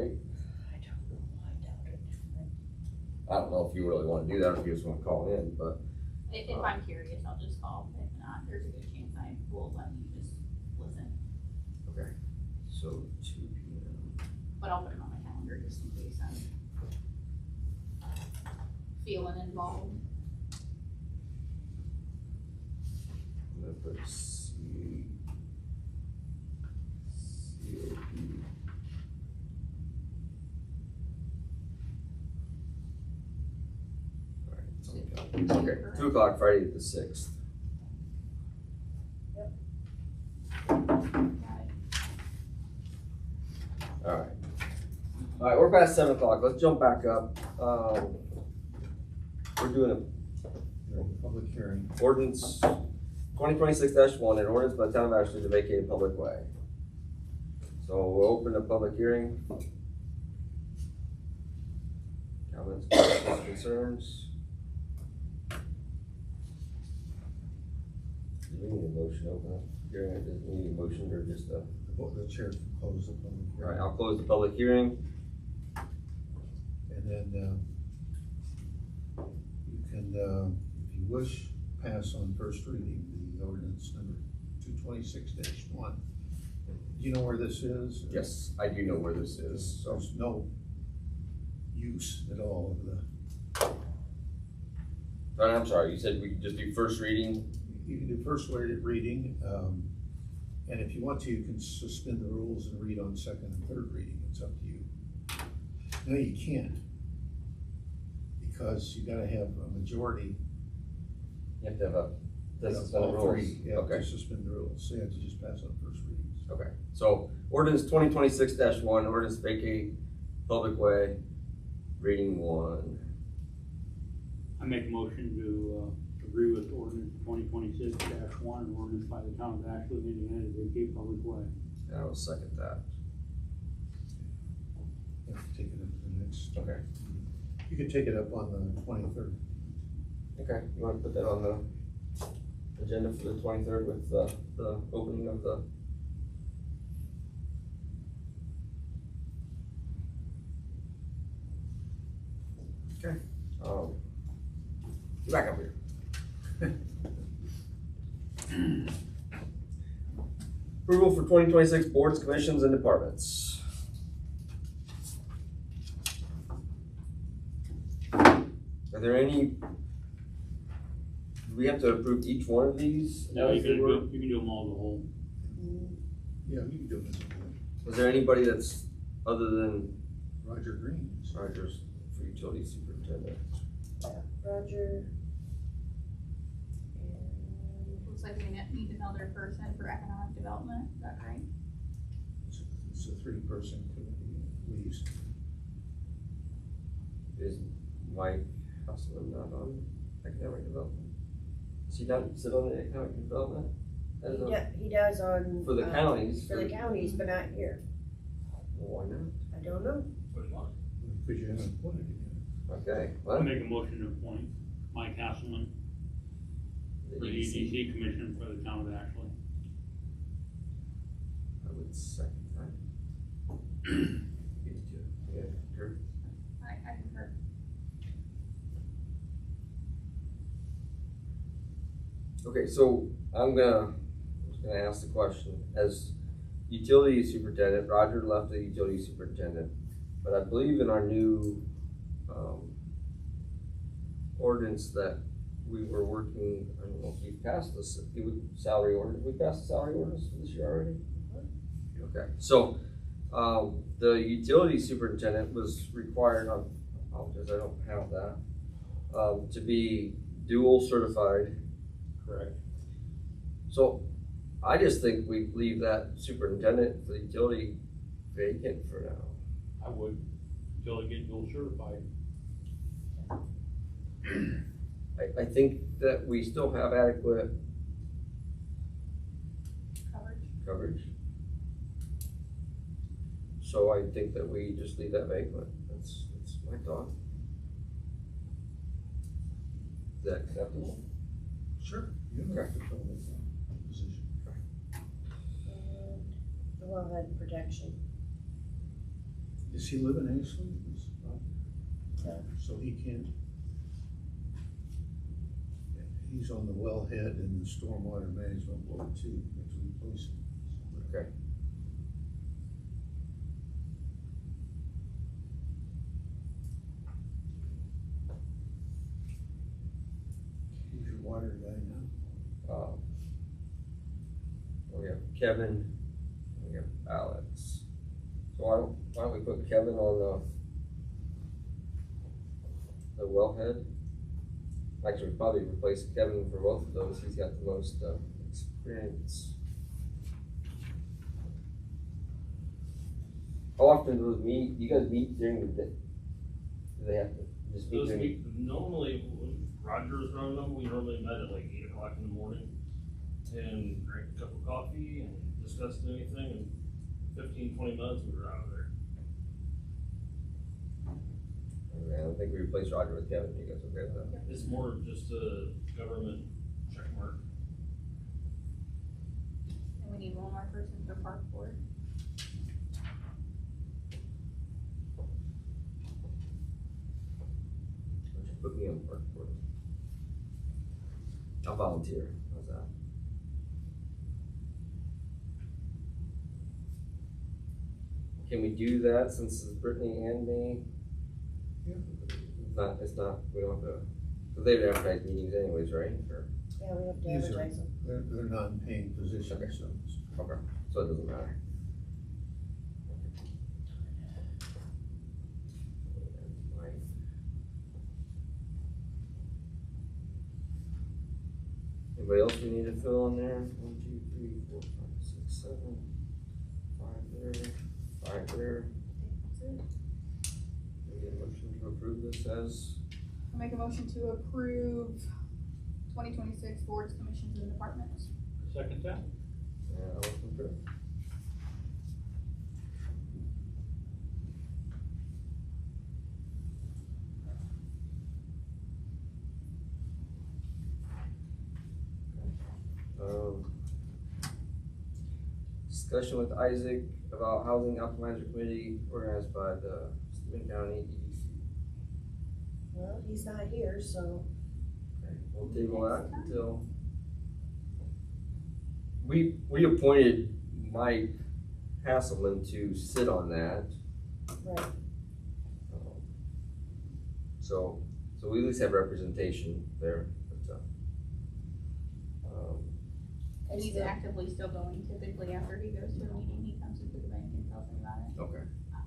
I don't know, I doubt it. I don't know if you really wanna do that, or if you just wanna call in, but. If I'm curious, I'll just call. If not, there's a good chance I will let you just listen. Okay. So 2 PM. But I'll put it on my calendar just in case I'm feeling involved. I'm gonna put COP. Okay, 2 o'clock, Friday the 6th. Alright. Alright, we're past 7 o'clock, let's jump back up. We're doing public hearing. a ordinance 2026-1, an ordinance by the town of Ashley to vacate a public way. So we'll open the public hearing. Comments, questions, concerns? Do we need a motion to open up hearing, or does it need a motion, or just a? The chair can close the public hearing. Alright, I'll close the public hearing. And then, you can, if you wish, pass on first reading, the ordinance number 226-1. Do you know where this is? Yes, I do know where this is, so. There's no use at all of the, I'm sorry, you said we could just do first reading? you can do first reading, and if you want to, you can suspend the rules and read on second and third reading, it's up to you. No, you can't, because you gotta have a majority. You have to have of suspend the all rules. three. You have Okay. to suspend the rules, so you have to just pass on first readings. Okay, so ordinance 2026-1, ordinance vacate public way, reading 1. I make a motion to, agree with ordinance 2026-1, an ordinance by the town of Ashley, Indiana, to vacate public way. I will second that. You have to take it up to the next. Okay. You can take it up on the 23rd. Okay, you wanna put that on the agenda for the 23rd with the opening of the. Okay. Get back up here. Approval for 2026 boards, commissions, and departments. Are there any? Do we have to approve each one of these? No, you as they can were? do them all as a whole. Yeah, you can do it. Was there anybody that's other than Roger Green. Rogers for utility superintendent? Roger. Looks like we need another person for economic development, is that right? It's a 3-person committee at least. Is Mike Hustman not on economic development? Does he not sit on the economic development? As a- He does on. For the counties? For the counties, but not here. Why not? I don't know. Because you haven't appointed it yet. Okay, I well, make a motion to appoint Mike Hasselman the for the EDC, EDC commission for the town of Ashley. I would second that. Yeah, Kurt? I concur. Okay, so I'm gonna ask the question, as utility superintendent, Roger left the utility superintendent, but I believe in our new, ordinance that we were working, I don't know if we passed this, salary ordinance, we passed the salary ordinance this year already? Okay, so, the utility superintendent was required on, I apologize, I don't have that, to be dual certified. Correct. So I just think we leave that superintendent for the utility vacant for now. I would, until they get dual certified. I think that we still have adequate coverage. So I think that we just leave that vacant. That's my thought. Is that acceptable? Sure. You don't have to fill this position. And the wellhead protection. Does he live in Ashley? Yeah. So he can't. He's on the wellhead and the stormwater management board too, that's replacing. Okay. Who's your water guy now? We have Kevin, we have Alex. So why don't we put Kevin on the wellhead? Actually, probably replace Kevin for both of those, he's got the most experience. How often do those meet, you guys meet during the day? Do they have to just meet Those during? week, normally, when Roger was running them, we normally met at like 8 o'clock in the morning and drank a cup of coffee and discussed anything, and 15-20 minutes we were out of there. Okay, I don't think we replace Roger with Kevin, you guys okay with that? It's more of just a government check mark. And we need one more person for park board. Why don't you put me on the park board? I'll volunteer, how's that? Can we do that since it's Brittany and me? It's not, we don't have to, because they advertise meetings anyways, right? Or, Yeah, we have to These are- advertise them. They're non-paying positions, Okay. so. okay, so it doesn't matter. Anybody else we need to fill in there? 1, 2, 3, 4, 5, 6, 7, 5 there. Maybe a motion to approve this as, I make a motion to approve 2026 boards, commissions, and departments. Second that? motion approved. Discussion with Isaac about housing optimizer committee organized by the Stephen County EDC. Well, he's not here, so Okay, we'll table that until. We appointed Mike Hasselman to sit on that. right. So we at least have representation there, but, And he's actively still going. Typically, after he goes to a meeting, he comes into the bank and tells me about it. okay.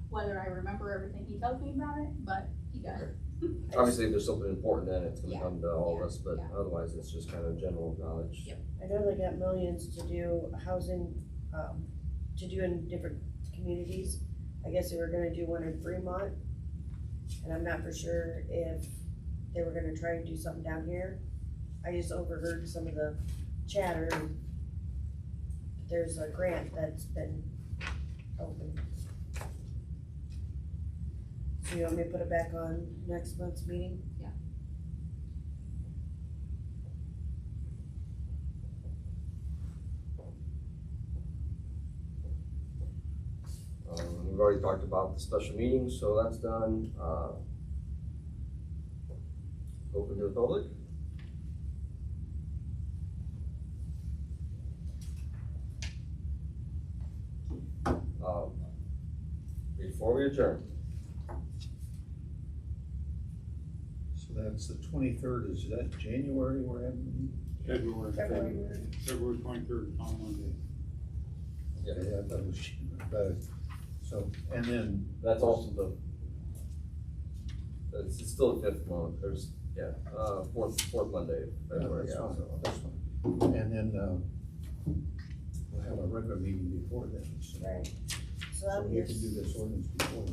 Whether I remember everything he tells me about it, but he does. Obviously, if there's something important, then it's gonna Yeah. come to all of us, but Yeah. otherwise, it's just kind of general knowledge. Yep. I know they got millions to do housing, to do in different communities. I guess they were gonna do one in Fremont, and I'm not for sure if they were gonna try and do something down here. I just overheard some of the chatter. There's a grant that's been open. So you want me to put it back on next month's meeting? Yeah. We've already talked about the special meeting, so that's done. Open to the public. Before we adjourn, So that's the 23rd, is that January we're having? February. February. February 23rd, on Monday. Yeah. Yeah, I thought it was, so, and then. that's also it's still the 5th month, there's, fourth Monday, of February, That's yeah, fine, so. that's fine. And then, we'll have a regular meeting before then, so. Right. So So that'll be we your can do this ordinance before,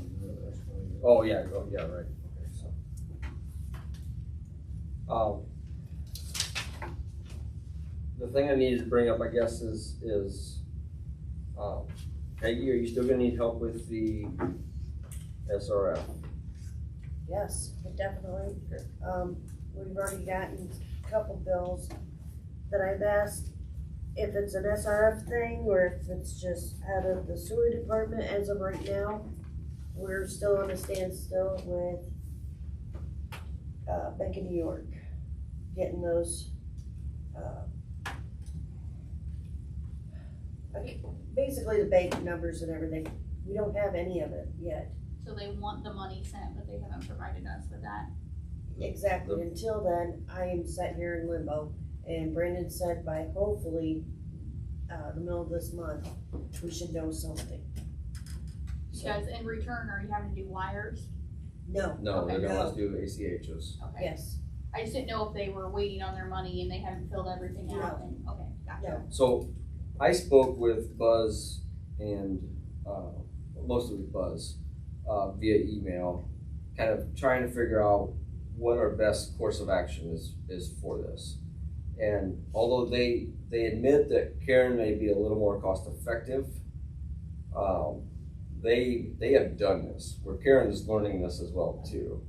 that's fine. Oh, yeah, right, okay, so. The thing I needed to bring up, I guess, is, Peggy, are you still gonna need help with the SRF? Yes, definitely. Okay. We've already gotten a couple bills that I've asked if it's an SRF thing or if it's just out of the sewer department as of right now. We're still on a standstill with, Bank of New York, getting those, basically the bank numbers and everything. We don't have any of it yet. So they want the money sent, but they haven't provided us with that. Exactly, until then, I am sat here in limbo, and Brandon said by hopefully, the middle of this month, we should know something. Because in return, are you having to do wires? No. No, they're Okay. gonna let us do ACHs. Okay. Yes, I just didn't know if they were waiting on their money and they hadn't filled everything out and, okay, gotcha. no, So, I spoke with Buzz and, mostly with Buzz, via email, kind of trying to figure out what our best course of action is for this. And although they admit that Karen may be a little more cost effective, they have done this, where Karen is learning this as well too.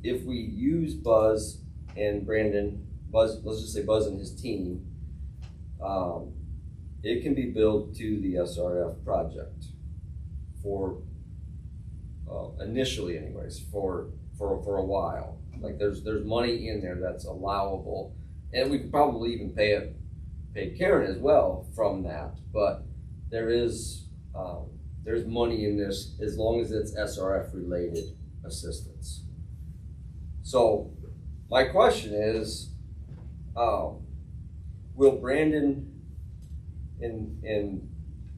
If we use Buzz and Brandon, let's just say Buzz and his team, it can be billed to the SRF project for, initially anyways, for a while. Like there's money in there that's allowable, and we could probably even pay Karen as well from that, but there's money in this as long as it's SRF related, assistance. So my question is, will Brandon and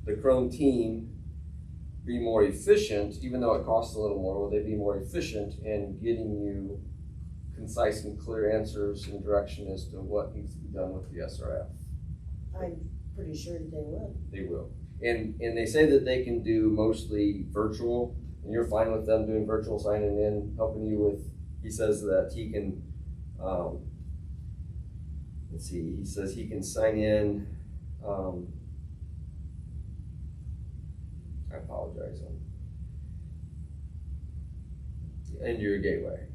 the Crone team be more efficient, even though it costs a little more? Will they be more efficient in getting you concise and clear answers and direction as to what needs to be done with the SRF? I'm pretty sure that they will. They will. And they say that they can do mostly virtual, and you're fine with them doing virtual, signing in, helping you with, he says that he can, let's see, he says he can sign in, I apologize, into your gateway.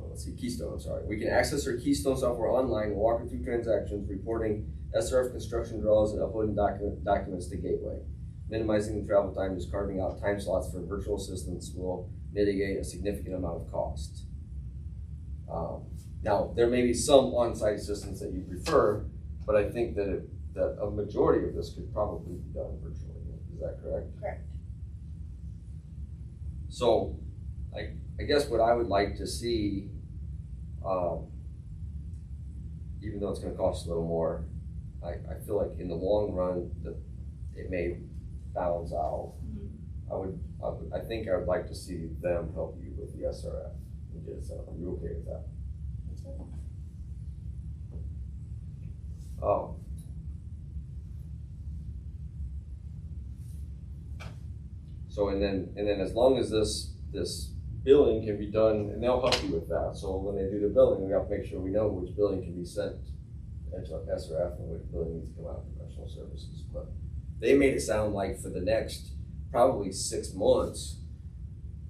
Let's see, Keystone, I'm sorry. We can access our Keystone software online, walking through transactions, reporting SRF construction draws, and uploading documents to Gateway. Minimizing the travel time, just carving out time slots for virtual assistance will mitigate a significant amount of cost. Now, there may be some on-site assistance that you prefer, but I think that that a majority of this could probably be done virtually. Is that correct? Correct. So, I guess what I would like to see, even though it's going to cost a little more, I feel like in the long run that it may balance out. I think I would like to see them help you with the SRF and get it set up. Are you okay with that? Oh. So and then as long as this billing can be done, and they'll help you with that. So when they do the billing, we have to make sure we know which billing can be sent to SRF and which billing needs to come out of professional services. But they made it sound like for the next probably 6 months,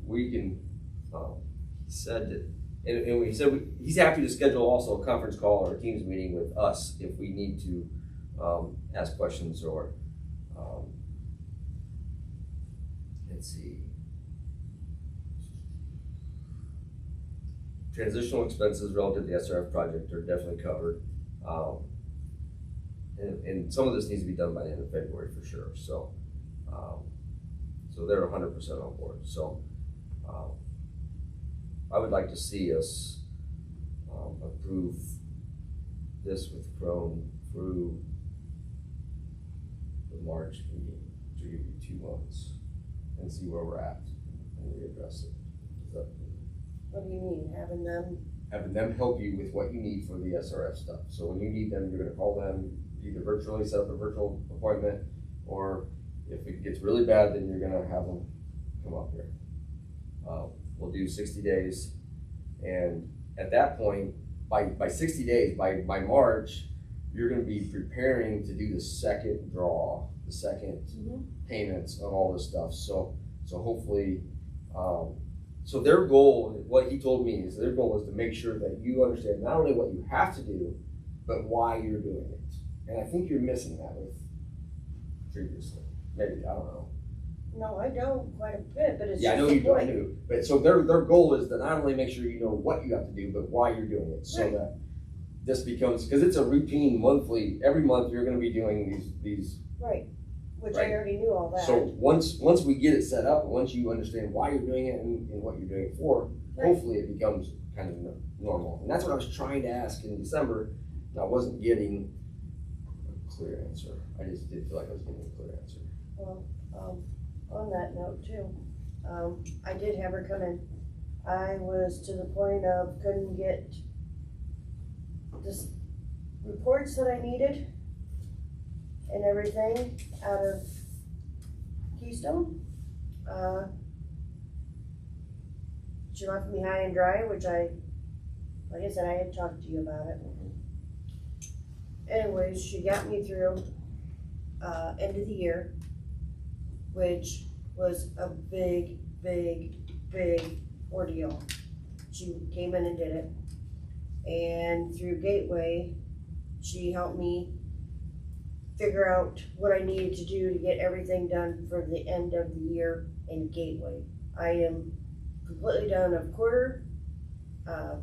we can, he said that, and he said he's happy to schedule also a conference call or a Teams meeting with us if we need to ask questions or, let's see. Transitional expenses relative to the SRF project are definitely covered. And some of this needs to be done by the end of February for sure. So, so they're 100% on board. So, I would like to see us approve this with Crone through the March meeting, to give you 2 months, and see where we're at and readdress it. What do you mean, having them help you with what you need for the SRF stuff. So when you need them, you're gonna call them, either virtually set up a virtual appointment, or if it gets really bad, then you're gonna have them come up here. We'll do 60 days, and at that point, by 60 days, by March, you're gonna be preparing to do the second draw, the second payments of all this stuff. So hopefully, so their goal, what he told me is their goal is to make sure that you understand not only what you have to do, but why you're doing it. And I think you're missing that with previously. Maybe, I don't know. No, I don't quite a bit, but it's Yeah, I just know the you do, I point. do. But so their goal is to not only make sure you know what you have to do, but why you're doing it. So Right. that this becomes, because it's a routine monthly, every month you're gonna be doing these. Right, which Right. I already knew all that. So once we get it set up, once you understand why you're doing it and what you're doing it for, Right. hopefully it becomes kind of normal. And that's what I was trying to ask in December, and I wasn't getting a clear answer. I just did feel like I was getting a clear answer. Well, on that note too, I did have her come in. I was to the point of couldn't get the reports that I needed and everything out of Keystone. She left me high and dry, which like I said, I had talked to you about it. Anyways, she got me through, end of the year, which was a big ordeal. She came in and did it. And through Gateway, she helped me figure out what I needed to do to get everything done for the end of the year in Gateway. I am completely done of quarter,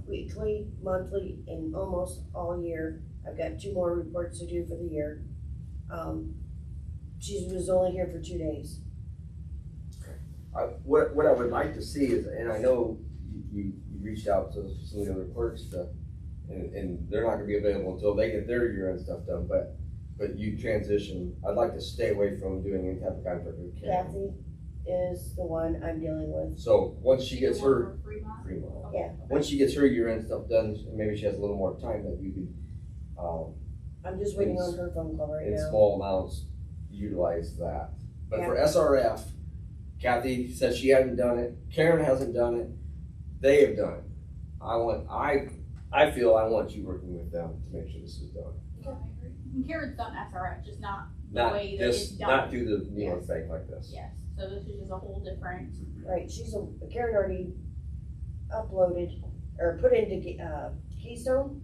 weekly, monthly, and almost all year. I've got 2 more reports to do for the year. She was only here for 2 days. What I would like to see is, and I know you reached out to some of the other clerks and they're not gonna be available until they get their year-end stuff done, but you transition, I'd like to stay away from doing any type of contract with Karen. Kathy is the one I'm dealing with. So, once she gets her, For Fremont? Fremont. Yeah. Once she gets her year-end stuff done, and maybe she has a little more time, that you could, I'm just waiting on her phone call right in now. small amounts, utilize that. But for Yeah. SRF, Kathy says she hasn't done it, Karen hasn't done it, they have done it. I feel I want you working with them to make sure this is done. Yeah, I agree. And Karen's done SRF, just not the Not way that it's just, done. not through the New York Bank like this. Yes, so this is just a whole different, Right, Karen already uploaded, or put into, Keystone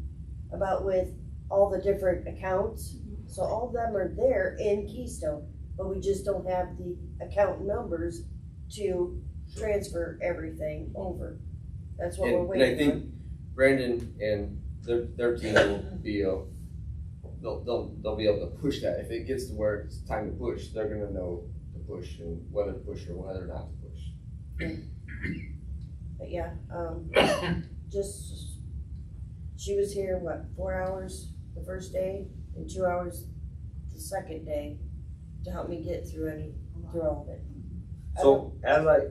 about with all the different accounts. So all of them are there in Keystone, but we just don't have the account numbers to transfer everything over. That's what we're And I waiting for. think Brandon and their team will be they'll be able to push that. If it gets to where it's time to push, they're gonna know to push and whether to push or whether not to push. But yeah, just, she was here, 4 hours the first day and 2 hours the second day to help me get through all of it. So as I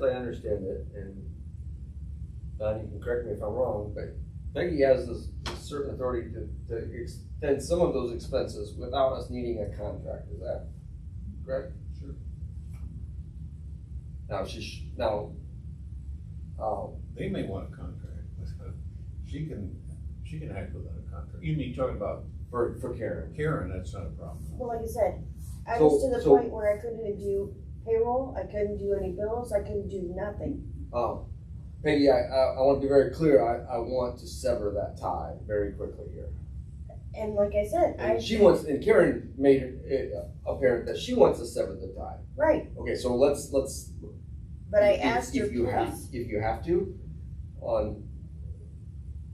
understand it, and Don, you can correct me if I'm wrong, but Peggy has this certain authority to extend some of those expenses without us needing a contract. Is that correct? Sure. Now, They may want a contract, but she can act without a contract. You mean talking about for Karen. Karen, that's not a problem. Well, like I said, I So- was to the so- point where I couldn't do payroll, I couldn't do any bills, I couldn't do nothing. Peggy, I want to be very clear. I want to sever that tie very quickly here. And like I said, And Karen made it apparent that she wants to sever the tie. right, Okay, so let's. but I if- asked her, if you have, please. if you have to, on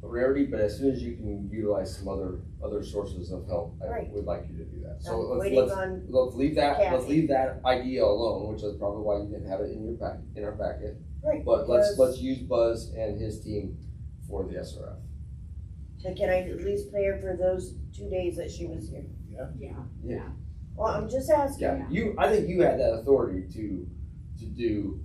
a rarity, but as soon as you can utilize some other sources of help, I Right. would like you to do that. So I'm let's waiting on, let's leave that, let's Kathy. leave that idea alone, which is probably why you didn't have it in your in our packet. right, But because, let's use Buzz and his team for the SRF. but can I at least pay her for those 2 days that she was here? yeah. Well, I'm just asking. Yeah, I think you had that authority to do,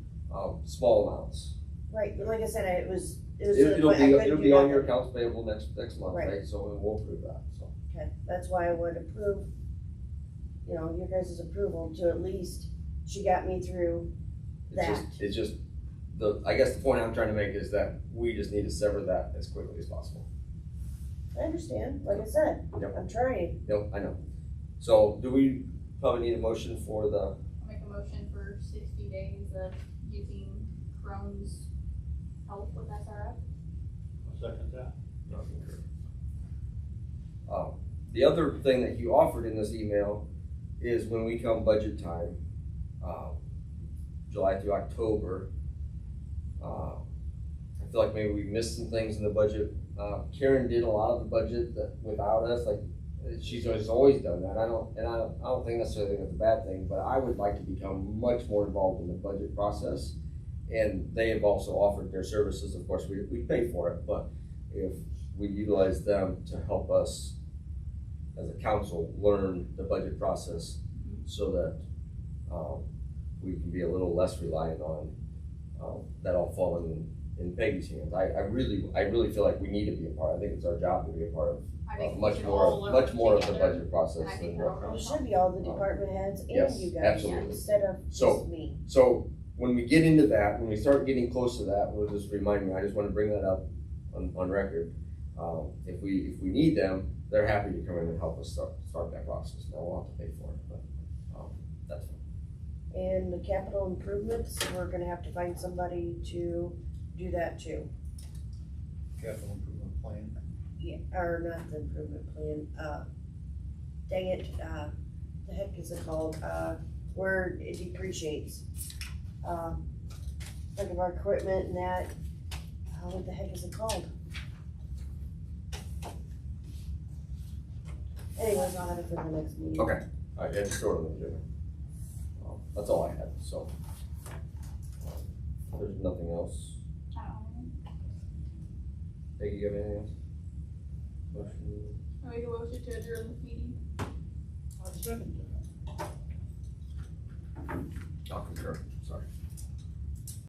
small amounts. Right, but like I said, it was to the It'll point I be, couldn't it'll do be on your nothing. accounts payable next month, Right. right? So we'll approve that, so. Okay, that's why I would approve, your guys' approval to at least, she got me through that. It's just, I guess the point I'm trying to make is that we just need to sever that as quickly as possible. I understand, like I said, Yep. I'm trying. Nope, I know. So do we probably need a motion for the, I'll make a motion for 60 days of using Crohn's help with SRF. I'll second that. the other thing that you offered in this email is when we come budget time, July through October, I feel like maybe we missed some things in the budget. Karen did a lot of the budget that without us, like she's always done that. I don't think necessarily think it's a bad thing, but I would like to become much more involved in the budget process. And they have also offered their services. Of course, we pay for it, but if we utilize them to help us as a council learn the budget process so that we can be a little less reliant on that all falling in Peggy's hands. I really feel like we need to be a part. I think it's our job to be a part of I think we much should all more learn of the together. budget process. I think than that'll what- really It should be all the department heads Yes, and you guys, absolutely. instead of So- just me. So when we get into that, when we start getting close to that, we'll just remind me, I just want to bring that up on record. If we need them, they're happy to come in and help us start that process. Now we'll have to pay for it, but that's fine. And the capital improvements, we're gonna have to find somebody to do that too. Capital improvement plan. Yeah, or not the improvement plan, dang it, the heck is it called, where it depreciates. Think of our equipment and that, what the heck is it called? Anyways, I'll have it for the next meeting. Okay. All right, yeah, just throw it on the agenda. That's all I had, so. There's nothing else. I don't know. Peggy, you have anything else? Motion? I make a motion to adjourn this meeting. I'll second that.